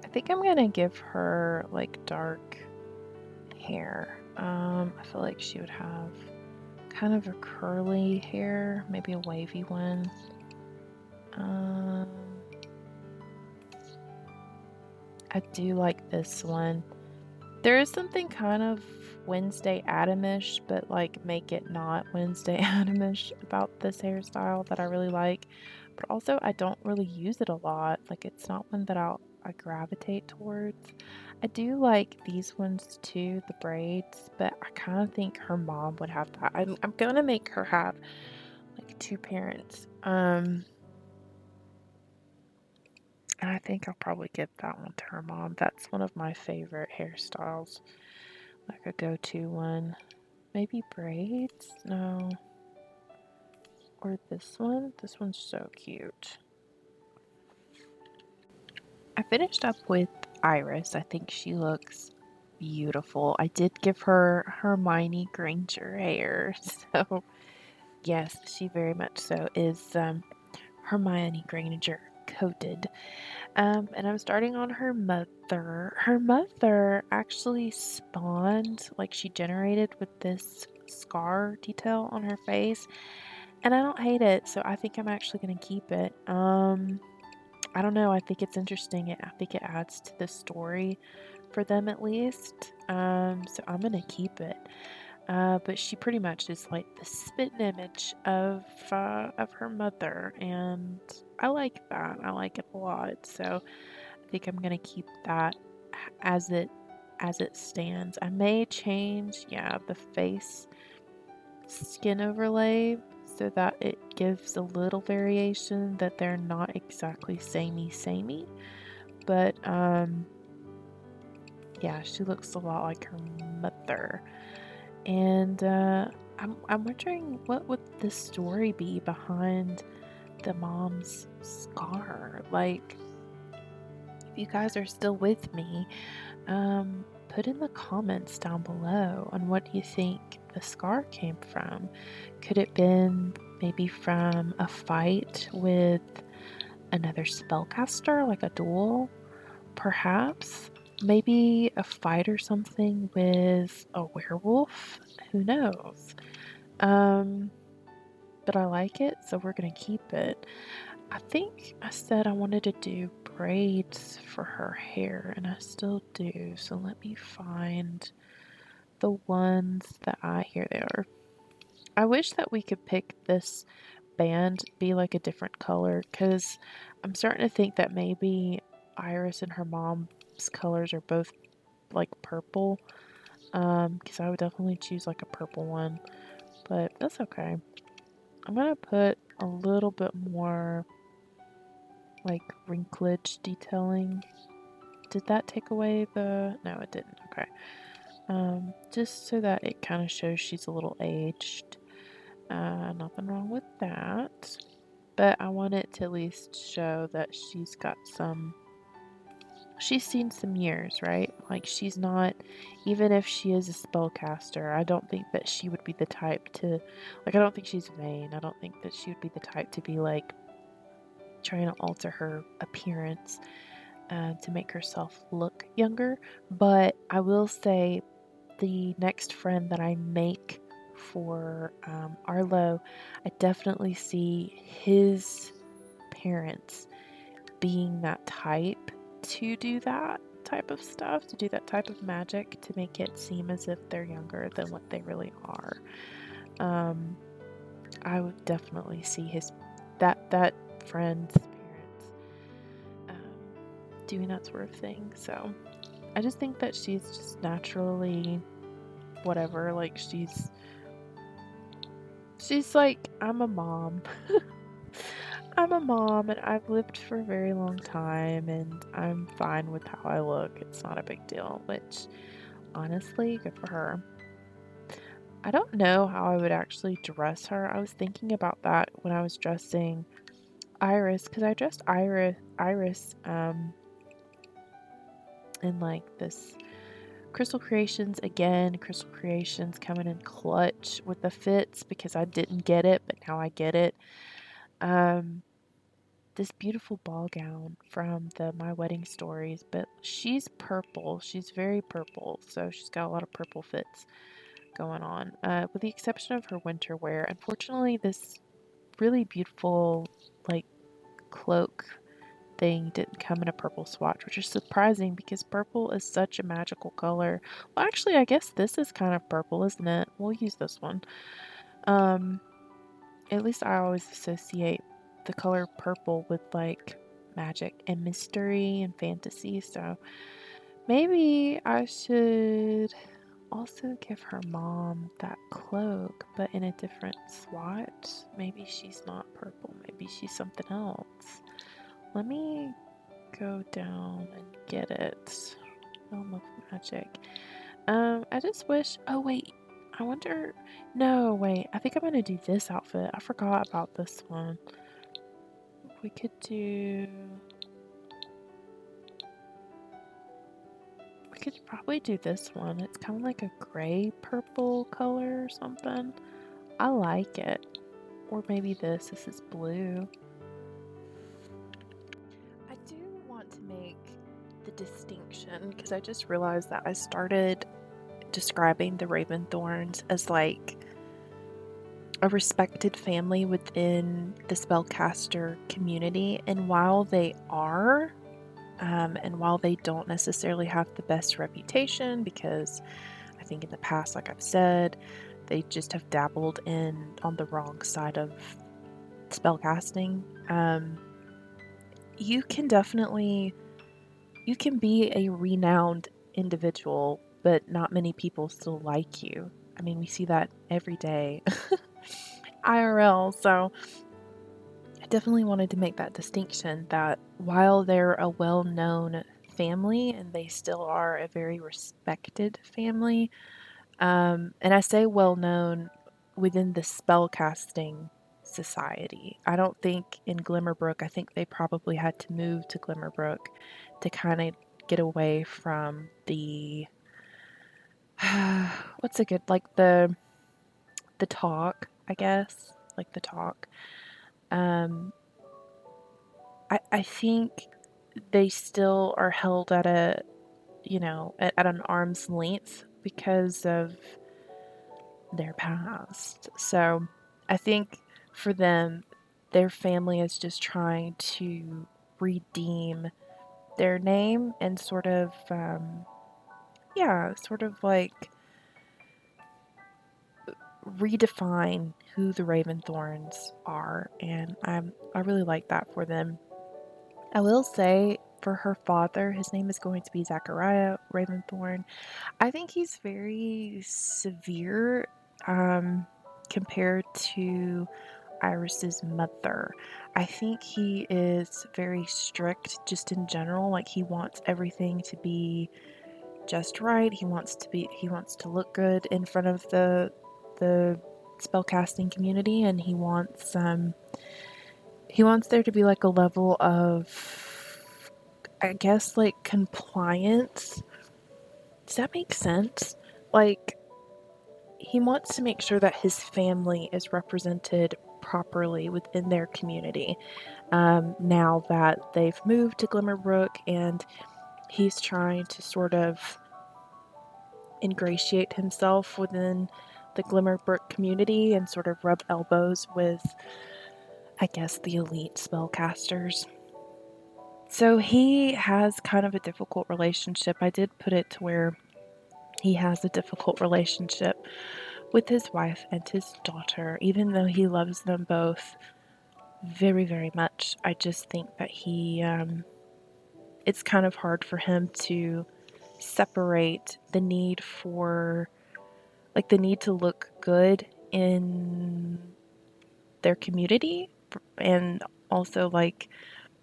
I think I'm gonna give her like dark hair. I feel like she would have kind of a curly hair, maybe a wavy one. I do like this one. There is something kind of Wednesday Addamish, but like make it not Wednesday Addamish about this hairstyle that I really like. But also I don't really use it a lot. Like it's not one that I gravitate towards. I do like these ones too, the braids, but I kind of think her mom would have that. I'm gonna make her have like two parents. And I think I'll probably give that one to her mom. That's one of my favorite hairstyles. Like a go-to one. Maybe braids? No. Or this one? This one's so cute. I finished up with Iris. I think she looks beautiful. I did give her Hermione Granger hair, so Yes, she very much so is Hermione Granger coated. And I'm starting on her mother. Her mother actually spawned, like she generated with this scar detail on her face, and I don't hate it, so I think I'm actually gonna keep it. I don't know, I think it's interesting. I think it adds to the story for them at least. So I'm gonna keep it. But she pretty much is like the spitting image of her mother, and I like that. I like it a lot. So I think I'm gonna keep that as it stands. I may change, yeah, the face skin overlay so that it gives a little variation, that they're not exactly samey, but yeah, she looks a lot like her mother. And I'm wondering, what would the story be behind the mom's scar? Like, if you guys are still with me, put in the comments down below on what you think the scar came from. Could it been maybe from a fight with another spellcaster, like a duel? Perhaps? Maybe a fight or something with a werewolf? Who knows? Um, but I like it, so we're gonna keep it. I think I said I wanted to do braids for her hair, and I still do. So let me find the ones that here they are. I wish that we could pick this band be like a different color, because I'm starting to think that maybe Iris and her mom's colors are both like purple. Because I would definitely choose like a purple one, but that's okay. I'm gonna put a little bit more like wrinklage detailing. Did that take away the... No, it didn't. Okay. Just so that it kind of shows she's a little aged. Nothing wrong with that. But I want it to at least show that she's got some... She's seen some years, right? Like, she's not... Even if she is a spellcaster, I don't think that she would be the type to... Like, I don't think she's vain. I don't think that she would be the type to be, like, trying to alter her appearance to make herself look younger. But I will say, the next friend that I make for Arlo, I definitely see his parents being that type to do that type of stuff, to do that type of magic, to make it seem as if they're younger than what they really are. I would definitely see that friend's parents doing that sort of thing. So I just think that she's just naturally whatever. Like, she's like, I'm a mom. I'm a mom, and I've lived for a very long time, and I'm fine with how I look. It's not a big deal, which honestly, good for her. I don't know how I would actually dress her. I was thinking about that when I was dressing Iris, because I dressed Iris in like this Crystal Creations. Again, Crystal Creations coming in clutch with the fits, because I didn't get it, but now I get it. This beautiful ball gown from the My Wedding Stories, but she's purple. She's very purple, so she's got a lot of purple fits going on, with the exception of her winter wear. Unfortunately, this really beautiful, like, cloak thing didn't come in a purple swatch, which is surprising because purple is such a magical color. Well, actually, I guess this is kind of purple, isn't it? We'll use this one. At least I always associate the color purple with like magic and mystery and fantasy, so maybe I should also give her mom that cloak, but in a different swatch. Maybe she's not purple, maybe she's something else. Let me go down and get it. Realm of Magic. I just wish... Oh, wait. I wonder... No, wait. I think I'm gonna do this outfit. I forgot about this one. We could do... We could probably do this one. It's kind of like a gray purple color or something. I like it. Or maybe this is blue. I do want to make the distinction, because I just realized that I started describing the Raventhorns as like a respected family within the spellcaster community, and while they are, and while they don't necessarily have the best reputation, because I think in the past, like I've said, they just have dabbled on the wrong side of spellcasting. You can be a renowned individual, but not many people still like you. I mean, we see that every day. IRL, so I definitely wanted to make that distinction that while they're a well-known family and they still are a very respected family, and I say well-known within the spellcasting society. I don't think in Glimmerbrook, I think they probably had to move to Glimmerbrook to kind of get away from the what's a good, like the talk, I guess, like the talk. Um, I think they still are held at a, at an arm's length because of their past. So I think for them, their family is just trying to redeem their name and sort of, sort of like redefine who the Raventhorns are. And I really like that for them. I will say for her father, his name is going to be Zachariah Raventhorne. I think he's very severe compared to Iris's mother. I think he is very strict just in general. Like, he wants everything to be just right. He wants to look good in front of the spellcasting community, and he wants there to be like a level of, I guess, like compliance. Does that make sense? Like, he wants to make sure that his family is represented properly within their community. Now that they've moved to Glimmerbrook, and he's trying to sort of ingratiate himself within the Glimmerbrook community and sort of rub elbows with, I guess, the elite spellcasters. So he has kind of a difficult relationship. I did put it to where he has a difficult relationship with his wife and his daughter, even though he loves them both very, very much. I just think that it's kind of hard for him to separate the need to look good in their community and also like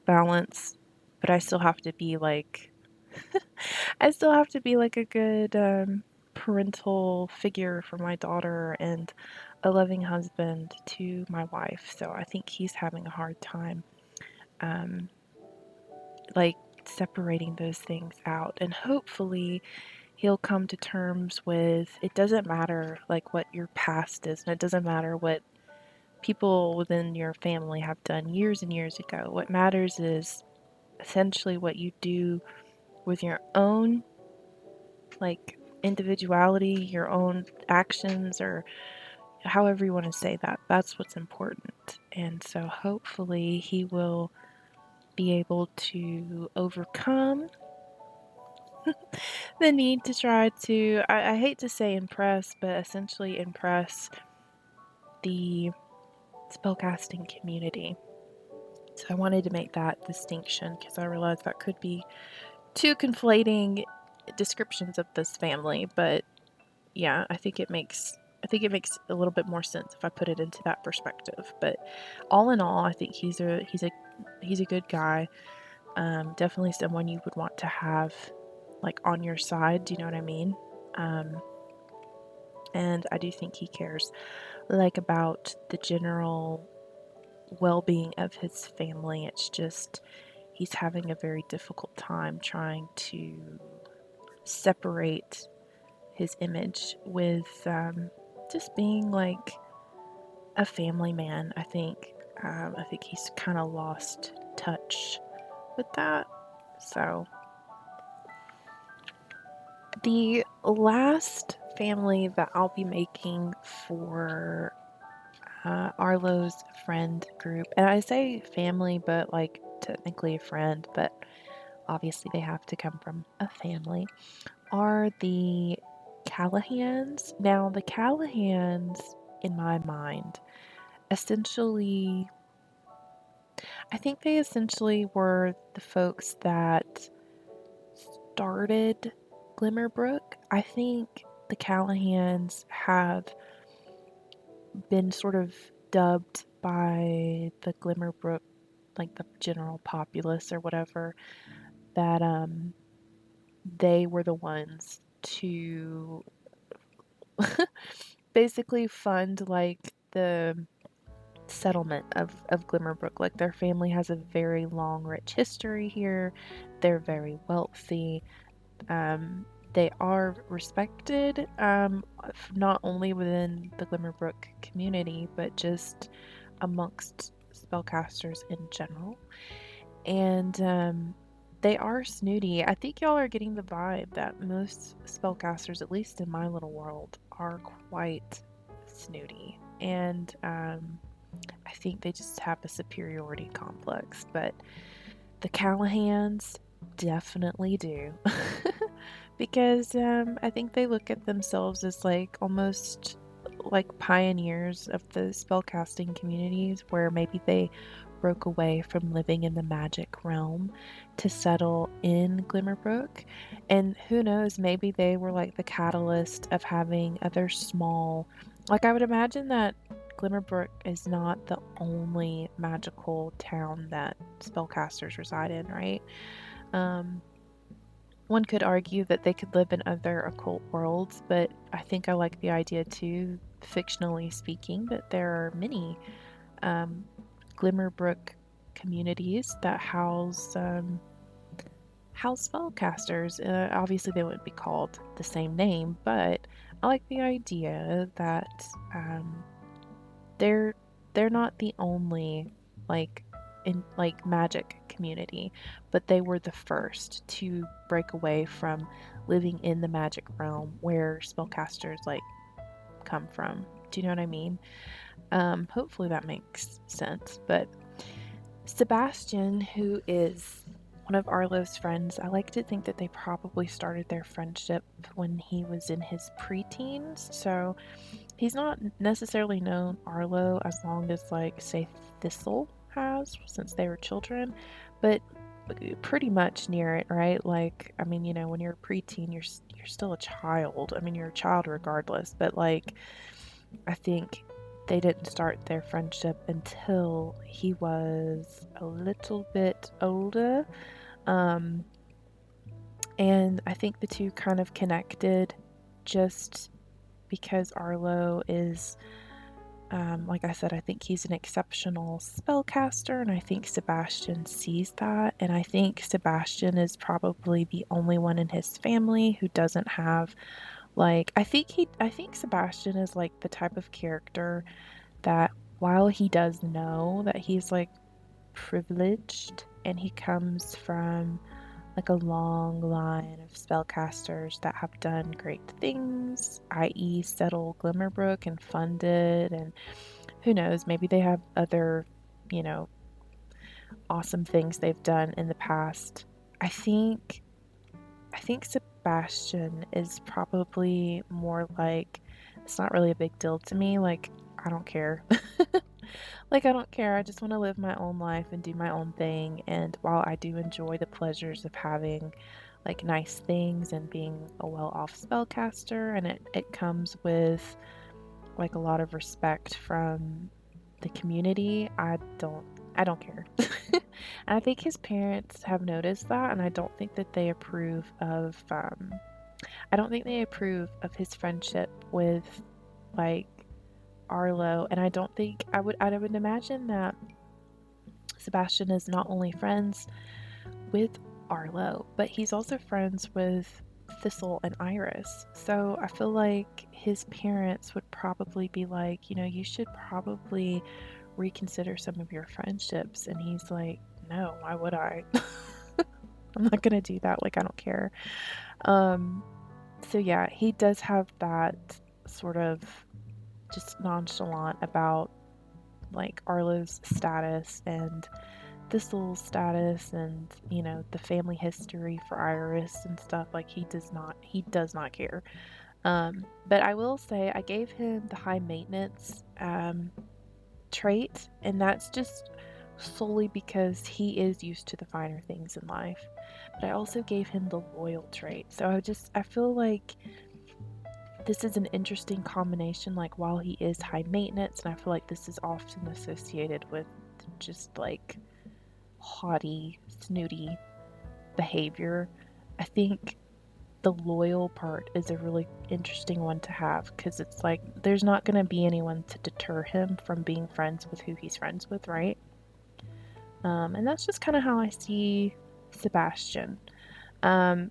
balance, but I still have to be like a good parental figure for my daughter and a loving husband to my wife. So I think he's having a hard time um, like separating those things out, and hopefully he'll come to terms with, it doesn't matter like what your past is, and it doesn't matter what people within your family have done years and years ago. What matters is essentially what you do with your own like individuality, your own actions, or however you want to say that. That's what's important. And so hopefully he will be able to overcome the need to try to, I hate to say impress, but essentially impress the spellcasting community. So I wanted to make that distinction because I realized that could be two conflating descriptions of this family, but yeah, I think it makes a little bit more sense if I put it into that perspective. But all in all, I think he's a good guy. Definitely someone you would want to have like on your side. Do you know what I mean? And I do think he cares like about the general well-being of his family. It's just he's having a very difficult time trying to separate his image with just being like a family man. I think he's kind of lost touch with that. So the last family that I'll be making for Arlo's friend group, and I say family, but like technically a friend, but obviously they have to come from a family, are the Callahans. Now, the Callahans, in my mind, essentially, I think they essentially were the folks that started Glimmerbrook. I think the Callahans have been sort of dubbed by the Glimmerbrook, like the general populace or whatever, that they were the ones to basically fund like the settlement of Glimmerbrook. Like their family has a very long, rich history here. They're very wealthy. They are respected, not only within the Glimmerbrook community, but just amongst spellcasters in general. And they are snooty. I think y'all are getting the vibe that most spellcasters, at least in my little world, are quite snooty. And I think they just have a superiority complex. But the Callahans definitely do. Because I think they look at themselves as like almost like pioneers of the spellcasting communities, where maybe they broke away from living in the magic realm to settle in Glimmerbrook. And who knows, maybe they were like the catalyst of having other small, like I would imagine that Glimmerbrook is not the only magical town that spellcasters reside in, right? One could argue that they could live in other occult worlds, but I think I like the idea too, fictionally speaking, that there are many Glimmerbrook communities that house spellcasters. Obviously, they wouldn't be called the same name, but I like the idea that they're they're not the only like in like magic community, but they were the first to break away from living in the magic realm where spellcasters like come from. Do you know what I mean? Hopefully that makes sense. But Sebastian, who is one of Arlo's friends, I like to think that they probably started their friendship when he was in his preteens. So he's not necessarily known Arlo as long as, like, say, Thistle has, since they were children, but pretty much near it, right? Like, I mean, when you're a preteen, you're still a child. I mean, you're a child regardless, but like, I think they didn't start their friendship until he was a little bit older. Um, and I think the two kind of connected just because Arlo is, like I said, I think he's an exceptional spellcaster, and I think Sebastian sees that. And I think Sebastian is probably the only one in his family who doesn't have, like, I think Sebastian is like the type of character that while he does know that he's like privileged and he comes from like a long line of spellcasters that have done great things, i.e., settle Glimmerbrook and fund it, and who knows, maybe they have other, you know, awesome things they've done in the past. I think Sebastian is probably more like, it's not really a big deal to me, like, I don't care. Like, I don't care. I just want to live my own life and do my own thing. And while I do enjoy the pleasures of having like nice things and being a well-off spellcaster, and it comes with like a lot of respect from the community, I don't care. And I think his parents have noticed that, and I don't think that they approve of I don't think they approve of his friendship with like Arlo, and I don't think I would imagine that Sebastian is not only friends with Arlo, but he's also friends with Thistle and Iris. So I feel like his parents would probably be like, you should probably reconsider some of your friendships. And he's like, no, why would I? I'm not gonna do that. Like, I don't care. Um, so yeah, he does have that sort of just nonchalant about like Arlo's status and Thistle's status and the family history for Iris and stuff. Like, he does not care. But I will say I gave him the high maintenance trait, and that's just solely because he is used to the finer things in life. But I also gave him the loyal trait. So I feel like this is an interesting combination. Like, while he is high maintenance, and I feel like this is often associated with just like haughty, snooty behavior, I think the loyal part is a really interesting one to have, because it's like there's not going to be anyone to deter him from being friends with who he's friends with, right? And that's just kind of how I see Sebastian. Um,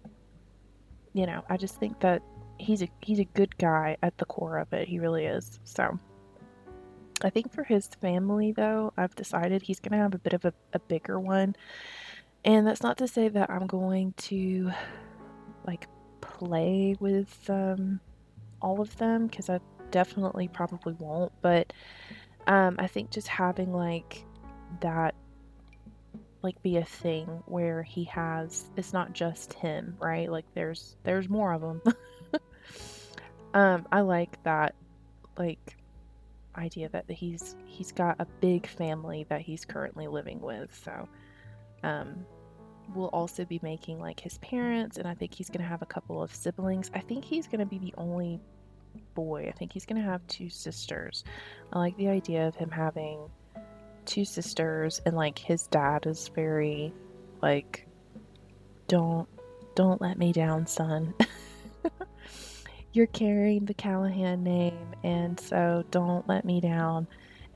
I just think that he's a good guy at the core of it. He really is. So I think for his family, though, I've decided he's going to have a bit of a bigger one. And that's not to say that I'm going to like play with all of them, because I definitely probably won't. But I think just having like that like be a thing where it's not just him, right? Like there's more of them. I like that like idea that he's got a big family that he's currently living with. So um we'll also be making like his parents, and I think he's gonna have a couple of siblings. I think he's gonna be the only boy. I think he's gonna have two sisters. I like the idea of him having two sisters, and like his dad is very like, don't don't let me down, son. You're carrying the Callahan name, and so don't let me down.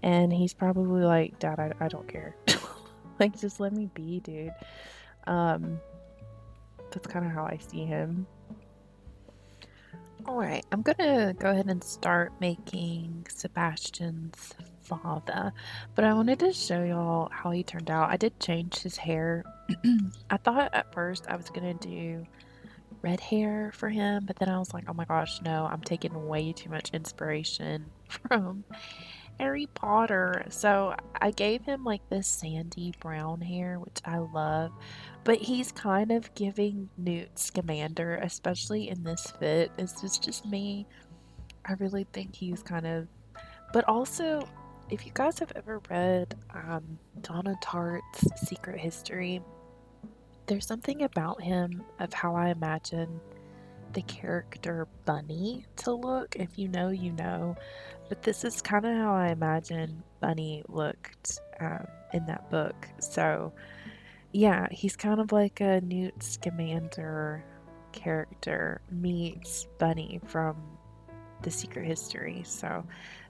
And he's probably like, Dad, I don't care. Like, just let me be, dude. Um, that's kind of how I see him. Alright, I'm gonna go ahead and start making Sebastian's father, but I wanted to show y'all how he turned out. I did change his hair. I thought at first I was gonna do red hair for him, but then I was like, oh my gosh, no, I'm taking way too much inspiration from Harry Potter. So I gave him like this sandy brown hair, which I love, but he's kind of giving Newt Scamander, especially in this fit. Is this just me? I really think he's kind of, but also, if you guys have ever read Donna Tartt's Secret History, there's something about him of how I imagine the character Bunny to look. If you know, you know. But this is kind of how I imagine Bunny looked in that book. So, yeah, he's kind of like a Newt Scamander character meets Bunny from the Secret History. So,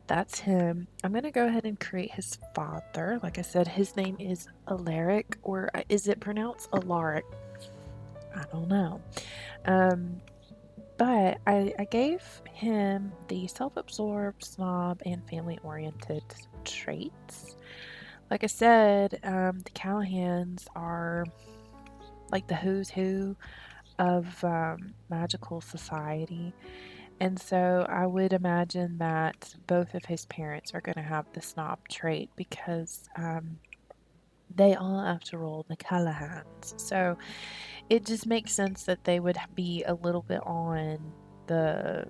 that's him. I'm going to go ahead and create his father. Like I said, his name is Alaric, or is it pronounced Alaric? I don't know. Um, but I gave him the self-absorbed, snob, and family-oriented traits. Like I said, the Callahans are like the who's who of magical society. And so I would imagine that both of his parents are going to have the snob trait, because they all, after all, the Callahans. So it just makes sense that they would be a little bit on the,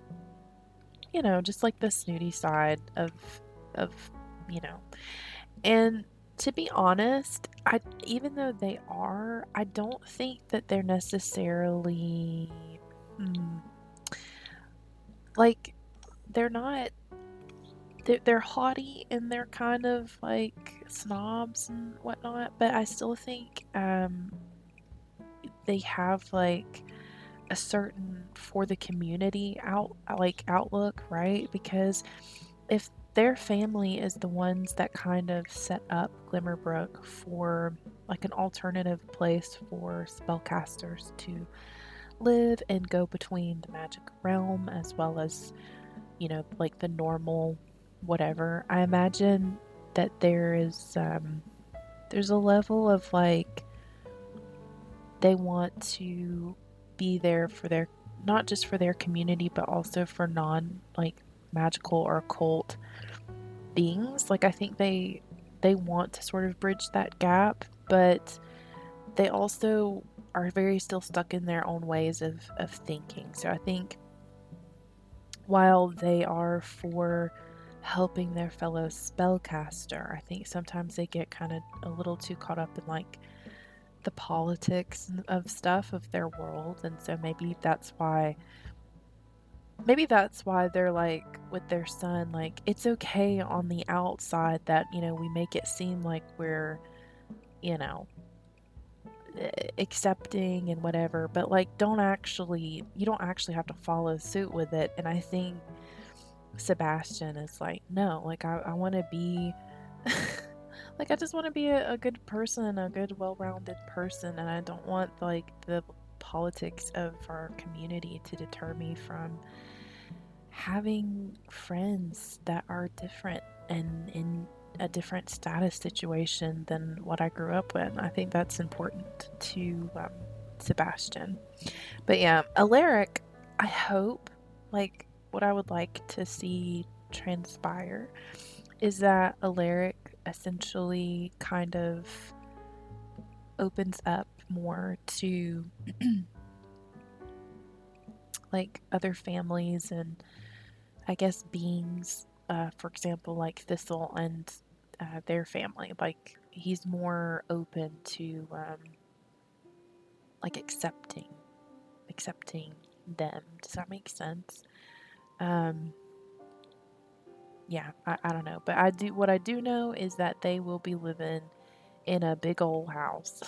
just like the snooty side of, you know. And to be honest, even though they are, I don't think that they're necessarily, like, they're not, they're haughty, and they're kind of like snobs and whatnot, but I still think they have like a certain for the community outlook, right? Because if their family is the ones that kind of set up Glimmerbrook for like an alternative place for spellcasters to live and go between the magic realm as well as, like the normal whatever. I imagine that there's a level of like they want to be there for their, not just for their community, but also for non like magical or occult beings. Like I think they want to sort of bridge that gap, but they also are very still stuck in their own ways of thinking. So I think while they are for helping their fellow spellcaster, I think sometimes they get kind of a little too caught up in like the politics of stuff of their world. And so maybe that's why they're like with their son, like it's okay on the outside that, we make it seem like we're, you know, accepting and whatever, but like you don't actually have to follow suit with it. And I think Sebastian is like, no, like I want to be like I just want to be a good person, a good well-rounded person, and I don't want like the politics of our community to deter me from having friends that are different and in a different status situation than what I grew up with. I think that's important to Sebastian. But yeah, Alaric, I hope, like, what I would like to see transpire is that Alaric essentially kind of opens up more to like other families and I guess beings, for example, like Thistle and their family. Like he's more open to like accepting them. Does that make sense? Um, yeah, I don't know, but what I do know is that they will be living in a big old house.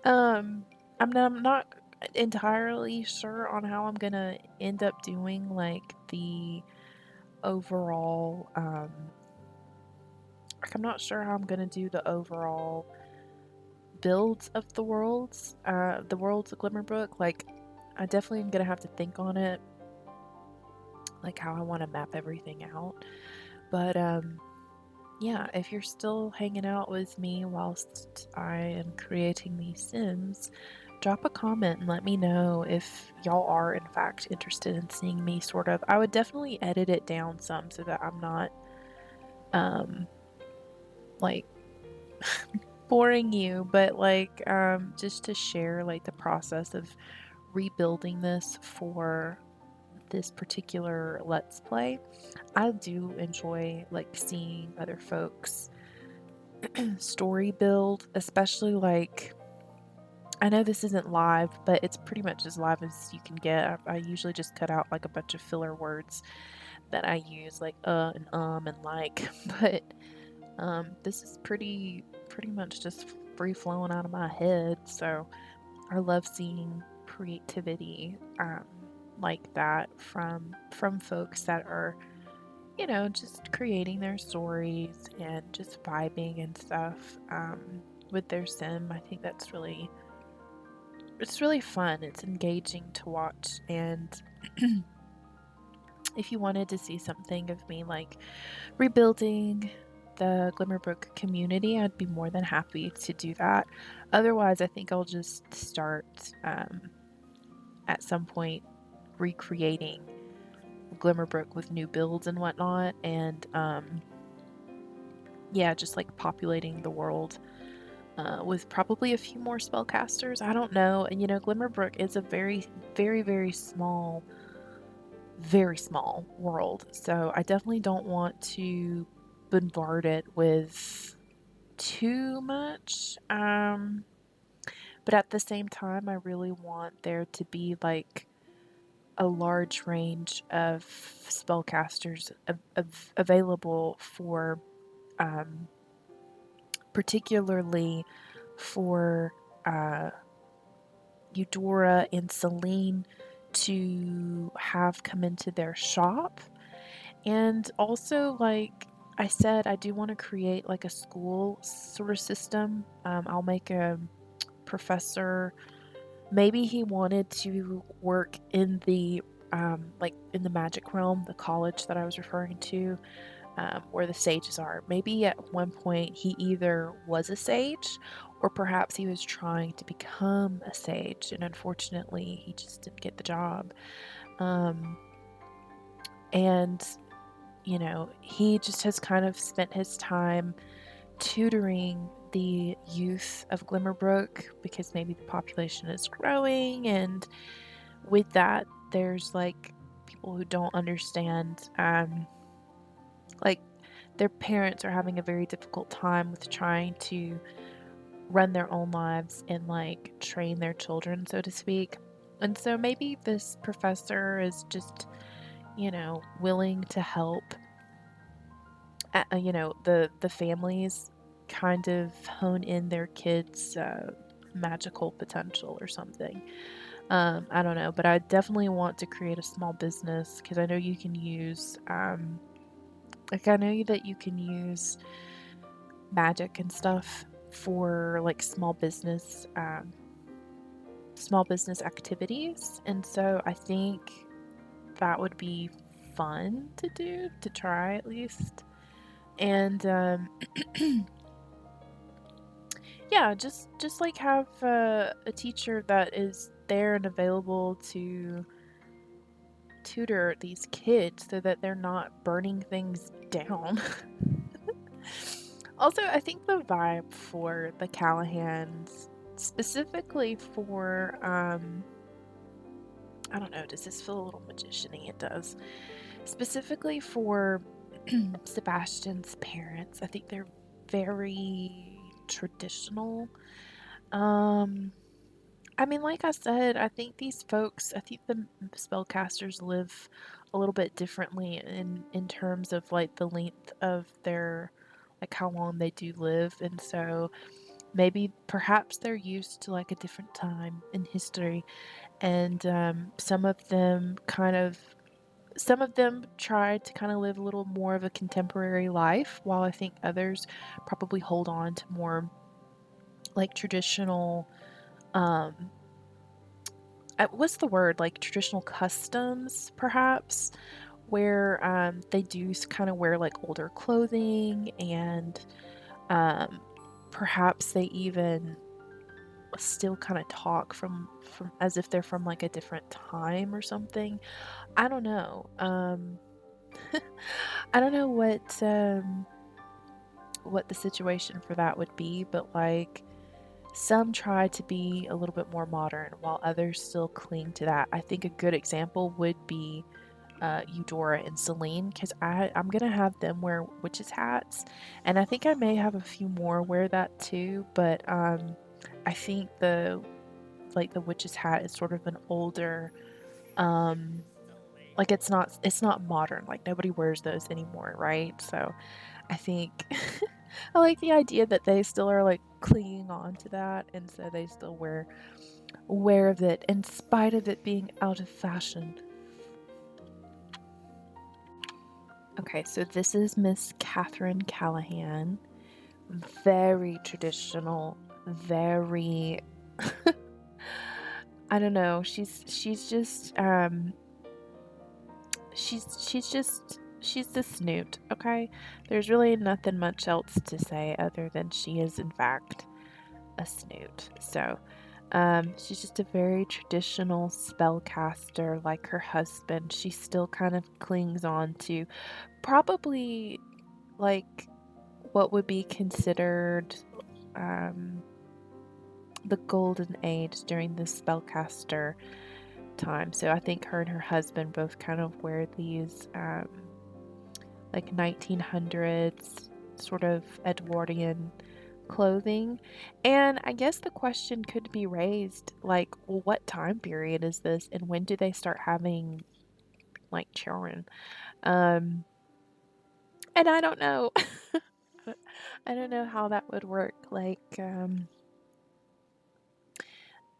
um, I'm not entirely sure on how I'm gonna end up doing like the overall like I'm not sure how I'm gonna do the overall builds of the worlds of Glimmerbrook. Like I definitely am gonna have to think on it, like how I want to map everything out. But yeah, if you're still hanging out with me whilst I am creating these Sims, drop a comment and let me know if y'all are in fact interested in seeing me sort of. I would definitely edit it down some so that I'm not like boring you, but like just to share like the process of rebuilding this for this particular let's play. I do enjoy like seeing other folks story build, especially like I know this isn't live, but it's pretty much as live as you can get. I usually just cut out like a bunch of filler words that I use, like and and like, but this is pretty much just free flowing out of my head. So I love seeing creativity like that from folks that are, just creating their stories and just vibing and stuff with their sim. I think it's really fun. It's engaging to watch. And if you wanted to see something of me like rebuilding the Glimmerbrook community, I'd be more than happy to do that. Otherwise, I think I'll just start at some point recreating Glimmerbrook with new builds and whatnot, and yeah, just like populating the world with probably a few more spellcasters. I don't know. And Glimmerbrook is a very, very, very small world. So I definitely don't want to bombard it with too much. But at the same time, I really want there to be like a large range of spellcasters available for, particularly for Eudora and Selene to have come into their shop. And also, like I said, I do want to create like a school sort of system. I'll make a professor maybe he wanted to work in the like in the magic realm, the college that I was referring to, where the sages are. Maybe at one point he either was a sage or perhaps he was trying to become a sage, and unfortunately he just didn't get the job. And you know, he just has kind of spent his time tutoring the youth of Glimmerbrook because maybe the population is growing, and with that there's like people who don't understand, like their parents are having a very difficult time with trying to run their own lives and like train their children, so to speak. And so maybe this professor is just, you know, willing to help, you know, the families kind of hone in their kids' magical potential or something. I don't know, but I definitely want to create a small business because I know you can use, like, I know that you can use magic and stuff for like small business activities, and so I think that would be fun to do, to try at least. And yeah, just like have a teacher that is there and available to tutor these kids so that they're not burning things down. Also, I think the vibe for the Callahans, specifically for I don't know, does this feel a little magician-y? It does. Specifically for Sebastian's parents, I think they're very traditional. I mean, like I said, I think these folks, I think the spellcasters live a little bit differently in terms of like the length of their, like how long they do live, and so maybe perhaps they're used to like a different time in history, and some of them try to kind of live a little more of a contemporary life, while I think others probably hold on to more like traditional, um, what's the word? Like traditional customs, perhaps, where they do kind of wear like older clothing, and um, perhaps they even still kind of talk from as if they're from like a different time or something. I don't know. I don't know what the situation for that would be, but like some try to be a little bit more modern while others still cling to that. I think a good example would be Eudora and Selene, because I'm gonna have them wear witches hats, and I think I may have a few more wear that too. But I think the witch's hat is sort of an older, um, like it's not modern. Like nobody wears those anymore, right? So I think I like the idea that they still are like clinging on to that, and so they still wear of it in spite of it being out of fashion. Okay, so this is Miss Catherine Callahan. Very traditional, very I don't know. She's just she's the snoot, okay? There's really nothing much else to say other than she is in fact a snoot. So, she's just a very traditional spellcaster like her husband. She still kind of clings on to probably like what would be considered um, the golden age during the spellcaster time. So I think her and her husband both kind of wear these like 1900s sort of Edwardian clothing. And I guess the question could be raised like, well, what time period is this and when do they start having like children? Um, and I don't know. I don't know how that would work. Like,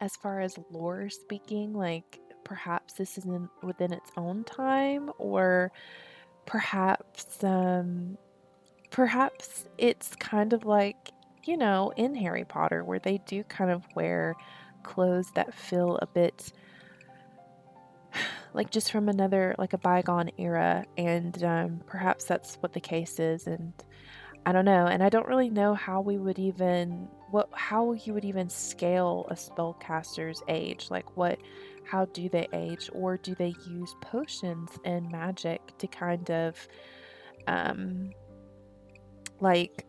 as far as lore speaking, like perhaps this is within its own time, or perhaps perhaps it's kind of like, you know, in Harry Potter where they do kind of wear clothes that feel a bit like just from another, like a bygone era, and perhaps that's what the case is. And I don't know, and I don't really know how we would even how you would even scale a spellcaster's age. Like how do they age, or do they use potions and magic to kind of um like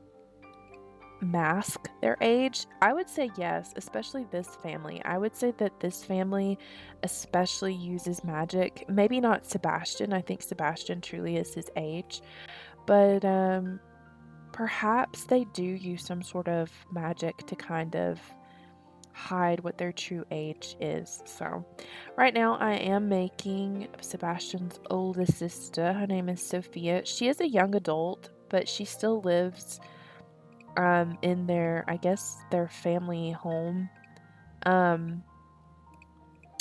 mask their age? I would say yes, especially this family. I would say that this family especially uses magic. Maybe not Sebastian. I think Sebastian truly is his age, but perhaps they do use some sort of magic to kind of hide what their true age is. So, right now I am making Sebastian's oldest sister. Her name is Sophia. She is a young adult, but she still lives in their, I guess, their family home. Um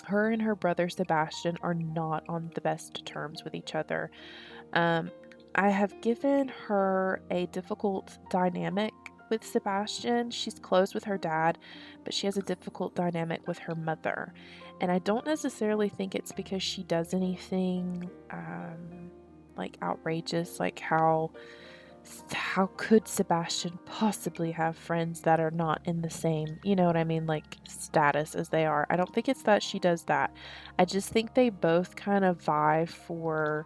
her and her brother Sebastian are not on the best terms with each other. Um, I have given her a difficult dynamic with Sebastian. She's close with her dad, but she has a difficult dynamic with her mother. And I don't necessarily think it's because she does anything like outrageous, like how could Sebastian possibly have friends that are not in the same, you know what I mean, like status as they are? I don't think it's that she does that. I just think they both kind of vie for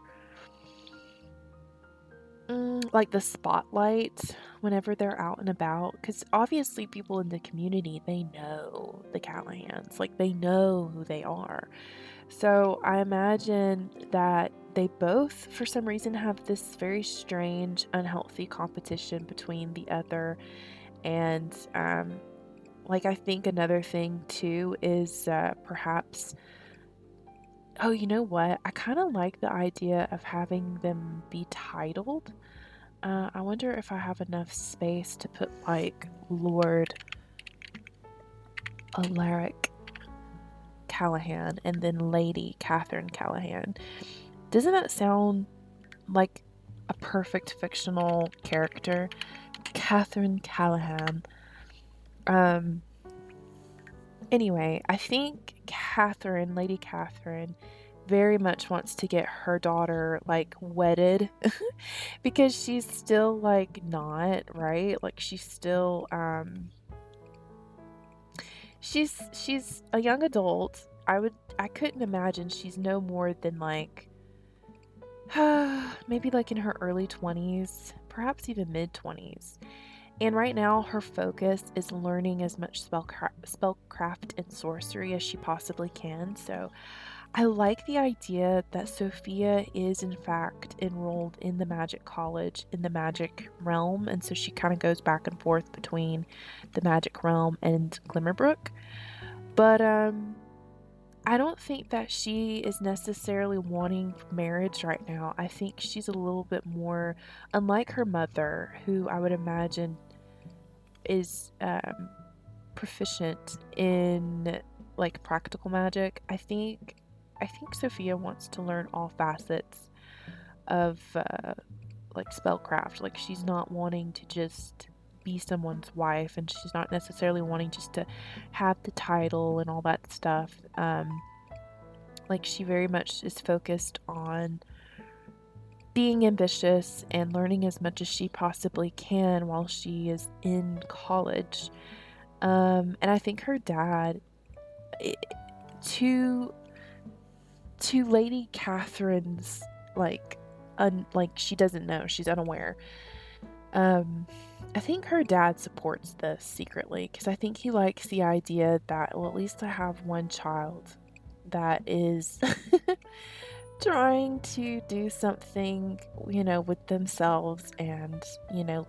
like the spotlight whenever they're out and about, because obviously people in the community, they know the Callahans, like they know who they are. So I imagine that they both for some reason have this very strange unhealthy competition between the other. And like I think another thing too is perhaps, oh, you know what, I kind of like the idea of having them be titled. I wonder if I have enough space to put like Lord Alaric Callahan and then Lady Catherine Callahan. Doesn't that sound like a perfect fictional character? Catherine Callahan. Um, anyway, I think Catherine, Lady Catherine, very much wants to get her daughter like wedded because she's still like not, right? Like she's still she's a young adult. I couldn't imagine she's no more than like maybe like in her early 20s, perhaps even mid 20s. And right now, her focus is learning as much spellcraft and sorcery as she possibly can. So I like the idea that Sophia is, in fact, enrolled in the magic college in the magic realm. And so she kind of goes back and forth between the magic realm and Glimmerbrook. But I don't think that she is necessarily wanting marriage right now. I think she's a little bit more, unlike her mother, who I would imagine is proficient in like practical magic. I think Sophia wants to learn all facets of like spellcraft. Like she's not wanting to just be someone's wife, and she's not necessarily wanting just to have the title and all that stuff. Like she very much is focused on being ambitious and learning as much as she possibly can while she is in college. And I think her dad, I to Lady Catherine's, like, like, she doesn't know, she's unaware. Um, I think her dad supports this secretly because I think he likes the idea that, well, at least I have one child that is trying to do something, with themselves and,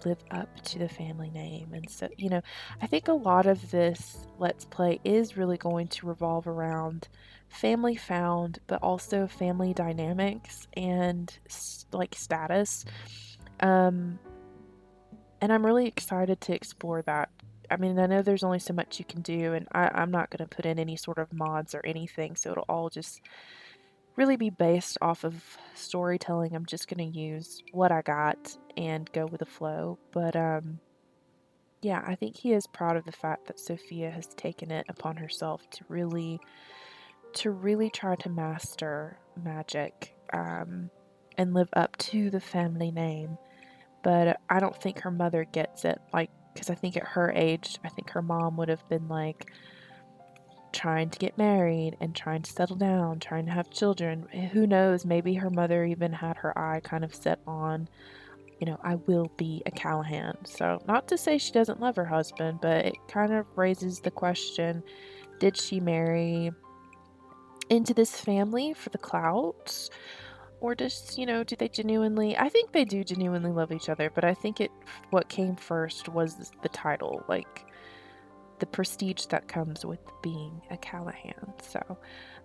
live up to the family name. And so, I think a lot of this Let's Play is really going to revolve around family found, but also family dynamics and like status. Um, and I'm really excited to explore that. I mean, I know there's only so much you can do, and I'm not going to put in any sort of mods or anything, so it'll all just really be based off of storytelling. I'm just going to use what I got and go with the flow. But yeah, I think he is proud of the fact that Sophia has taken it upon herself to really try to master magic, and live up to the family name. But I don't think her mother gets it, like, because I think at her age, I think her mom would have been like trying to get married and trying to settle down, trying to have children. Who knows? Maybe her mother even had her eye kind of set on, I will be a Callahan. So, not to say she doesn't love her husband, but it kind of raises the question, did she marry into this family for the clout? Or just, do they genuinely, I think they do genuinely love each other, but I think what came first was the title, like the prestige that comes with being a Callahan. So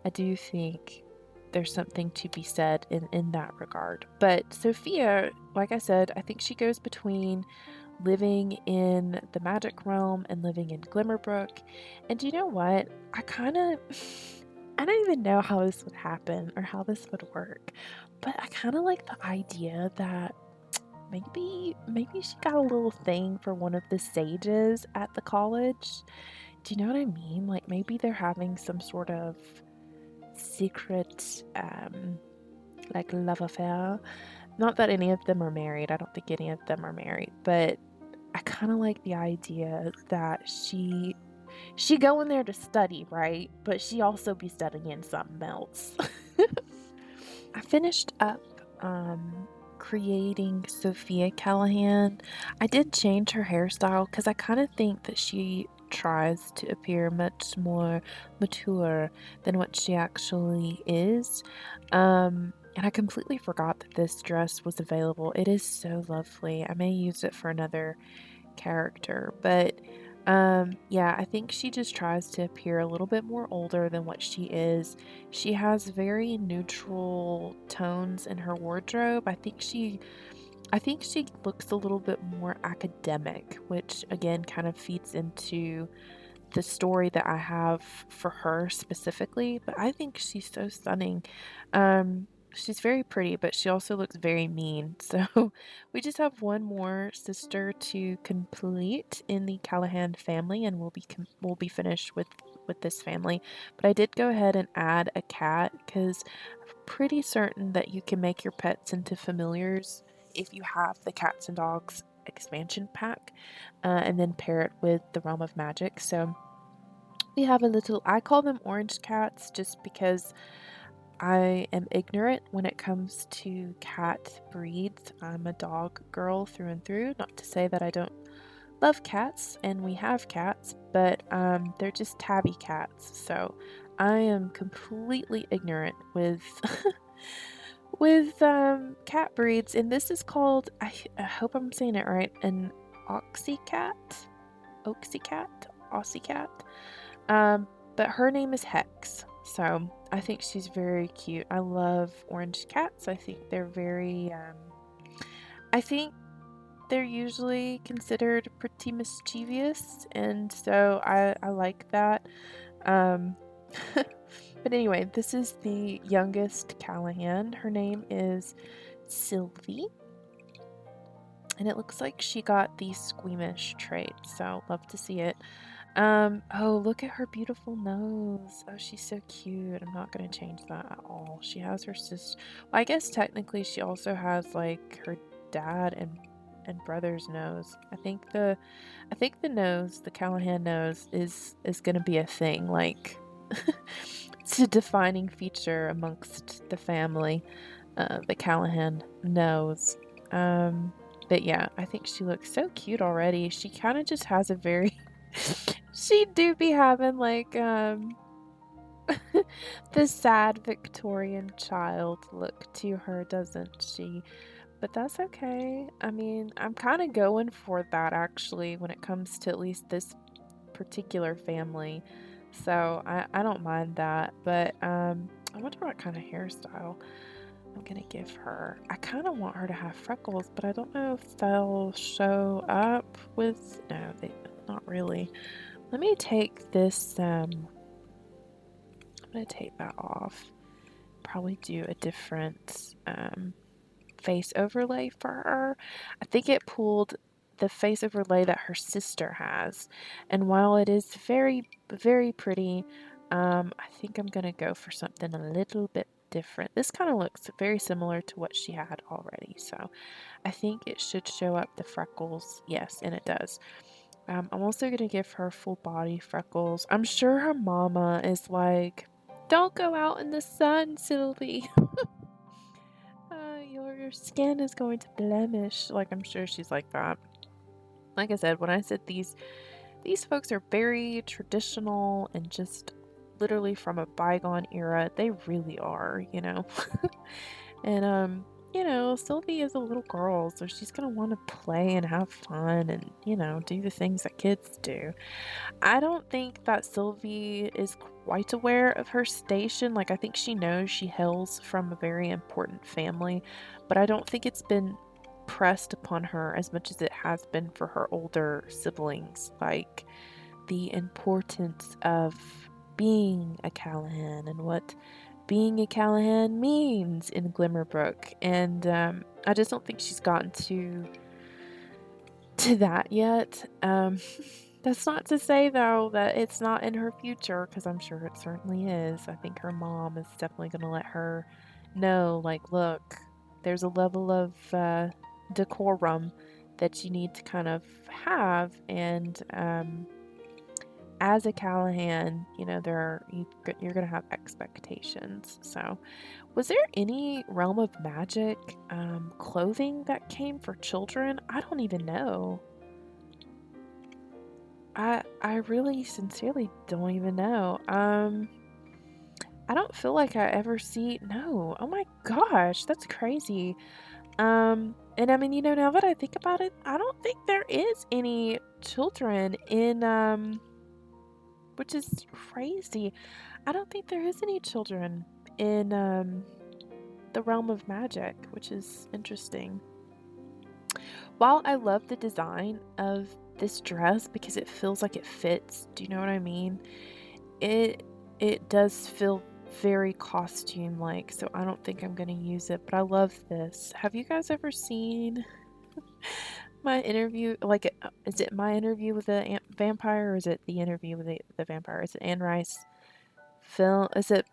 I do think there's something to be said in that regard. But Sophia, like I said, I think she goes between living in the magic realm and living in Glimmerbrook. And you know what? I don't even know how this would happen or how this would work, but I kind of like the idea that maybe she got a little thing for one of the sages at the college. Do you know what I mean? Like maybe they're having some sort of secret like love affair. Not that any of them are married. I don't think any of them are married, but I kind of like the idea that she go in there to study, right? But she also be studying something else. I finished up creating Sophia Callahan. I did change her hairstyle because I kind of think that she tries to appear much more mature than what she actually is. And I completely forgot that this dress was available. It is so lovely. I may use it for another character, but yeah, I think she just tries to appear a little bit more older than what she is. She has very neutral tones in her wardrobe. I think she looks a little bit more academic, which again kind of feeds into the story that I have for her specifically, but I think she's so stunning. She's very pretty, but she also looks very mean. So we just have one more sister to complete in the Callahan family, and we'll be finished with this family. But I did go ahead and add a cat because I'm pretty certain that you can make your pets into familiars if you have the cats and dogs expansion pack, and then pair it with the realm of magic. So we have I call them orange cats just because I am ignorant when it comes to cat breeds. I'm a dog girl through and through. Not to say that I don't love cats, and we have cats, but they're just tabby cats. So I am completely ignorant with with cat breeds, and this is called, I hope I'm saying it right, an oxy cat, Aussie cat. But her name is Hex, so I think she's very cute. I love orange cats. I think they're I think they're usually considered pretty mischievous, and so I like that. Um, but anyway, this is the youngest Callahan. Her name is Sylvie, and it looks like she got the squeamish trait, so love to see it. Oh, look at her beautiful nose. Oh, she's so cute. I'm not gonna change that at all. She has her sister. Well, I guess technically she also has like her dad and brother's nose. I think the nose, the Callahan nose, is gonna be a thing. Like, it's a defining feature amongst the family. The Callahan nose. Um, but yeah, I think she looks so cute already. She kind of just has a very she do be having like the sad Victorian child look to her, doesn't she? But that's okay. I mean, I'm kind of going for that actually when it comes to at least this particular family. So I don't mind that. But I wonder what kind of hairstyle I'm gonna give her. I kind of want her to have freckles, but I don't know if they'll show up with. No, not really. Let me take this, I'm gonna take that off. Probably do a different face overlay for her. I think it pulled the face overlay that her sister has. And while it is very, very pretty, I think I'm gonna go for something a little bit different. This kind of looks very similar to what she had already, so I think it should show up the freckles. Yes, and it does. I'm also gonna give her full body freckles. I'm sure her mama is like, "Don't go out in the sun, Sylvie. Your skin is going to blemish." Like, I'm sure she's like that. Like I said, when I said these folks are very traditional and just literally from a bygone era. They really are, you know. And you know, Sylvie is a little girl, so she's gonna want to play and have fun and, you know, do the things that kids do. I don't think that Sylvie is quite aware of her station. Like, I think she knows she hails from a very important family, but I don't think it's been pressed upon her as much as it has been for her older siblings. Like, the importance of being a Callahan and what being a Callahan means in Glimmerbrook. And I just don't think she's gotten to that yet. That's not to say, though, that it's not in her future, because I'm sure it certainly is. I think her mom is definitely going to let her know, like, look, there's a level of decorum that you need to kind of have, and as a Callahan, you know, you're going to have expectations. So, was there any realm of magic clothing that came for children? I don't even know. I really sincerely don't even know. I don't feel like I ever see no. Oh my gosh, that's crazy. And I mean, you know, now that I think about it, I don't think there is any children in which is crazy. I don't think there is any children in the realm of magic, which is interesting. While I love the design of this dress because it feels like it fits, do you know what I mean? It it does feel very costume-like, so I don't think I'm gonna use it, but I love this. Have you guys ever seen my interview? Like, is it my interview with the vampire, or is it the interview with the vampire? Is it Anne Rice film? Is it?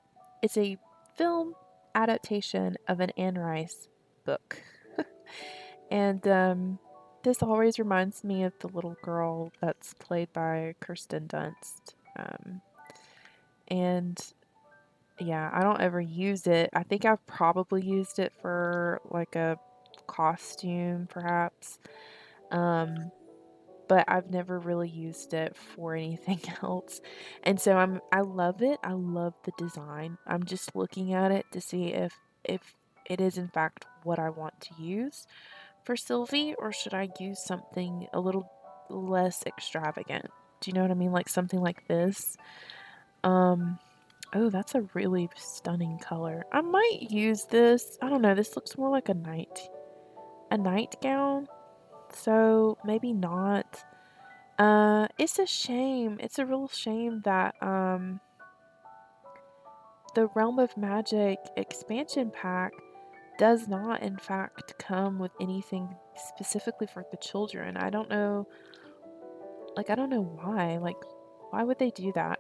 It's a film adaptation of an Anne Rice book, and this always reminds me of the little girl that's played by Kirsten Dunst. And yeah, I don't ever use it. I think I've probably used it for like a costume, perhaps. Um, but I've never really used it for anything else. And so I love it. I love the design. I'm just looking at it to see if it is in fact what I want to use for Sylvie, or should I use something a little less extravagant? Do you know what I mean? Like something like this. Um, Oh, that's a really stunning color. I might use this. I don't know, this looks more like a nightgown. So maybe not. It's a shame. It's a real shame that the Realm of Magic expansion pack does not in fact come with anything specifically for the children. I don't know, like I don't know why. Like why would they do that?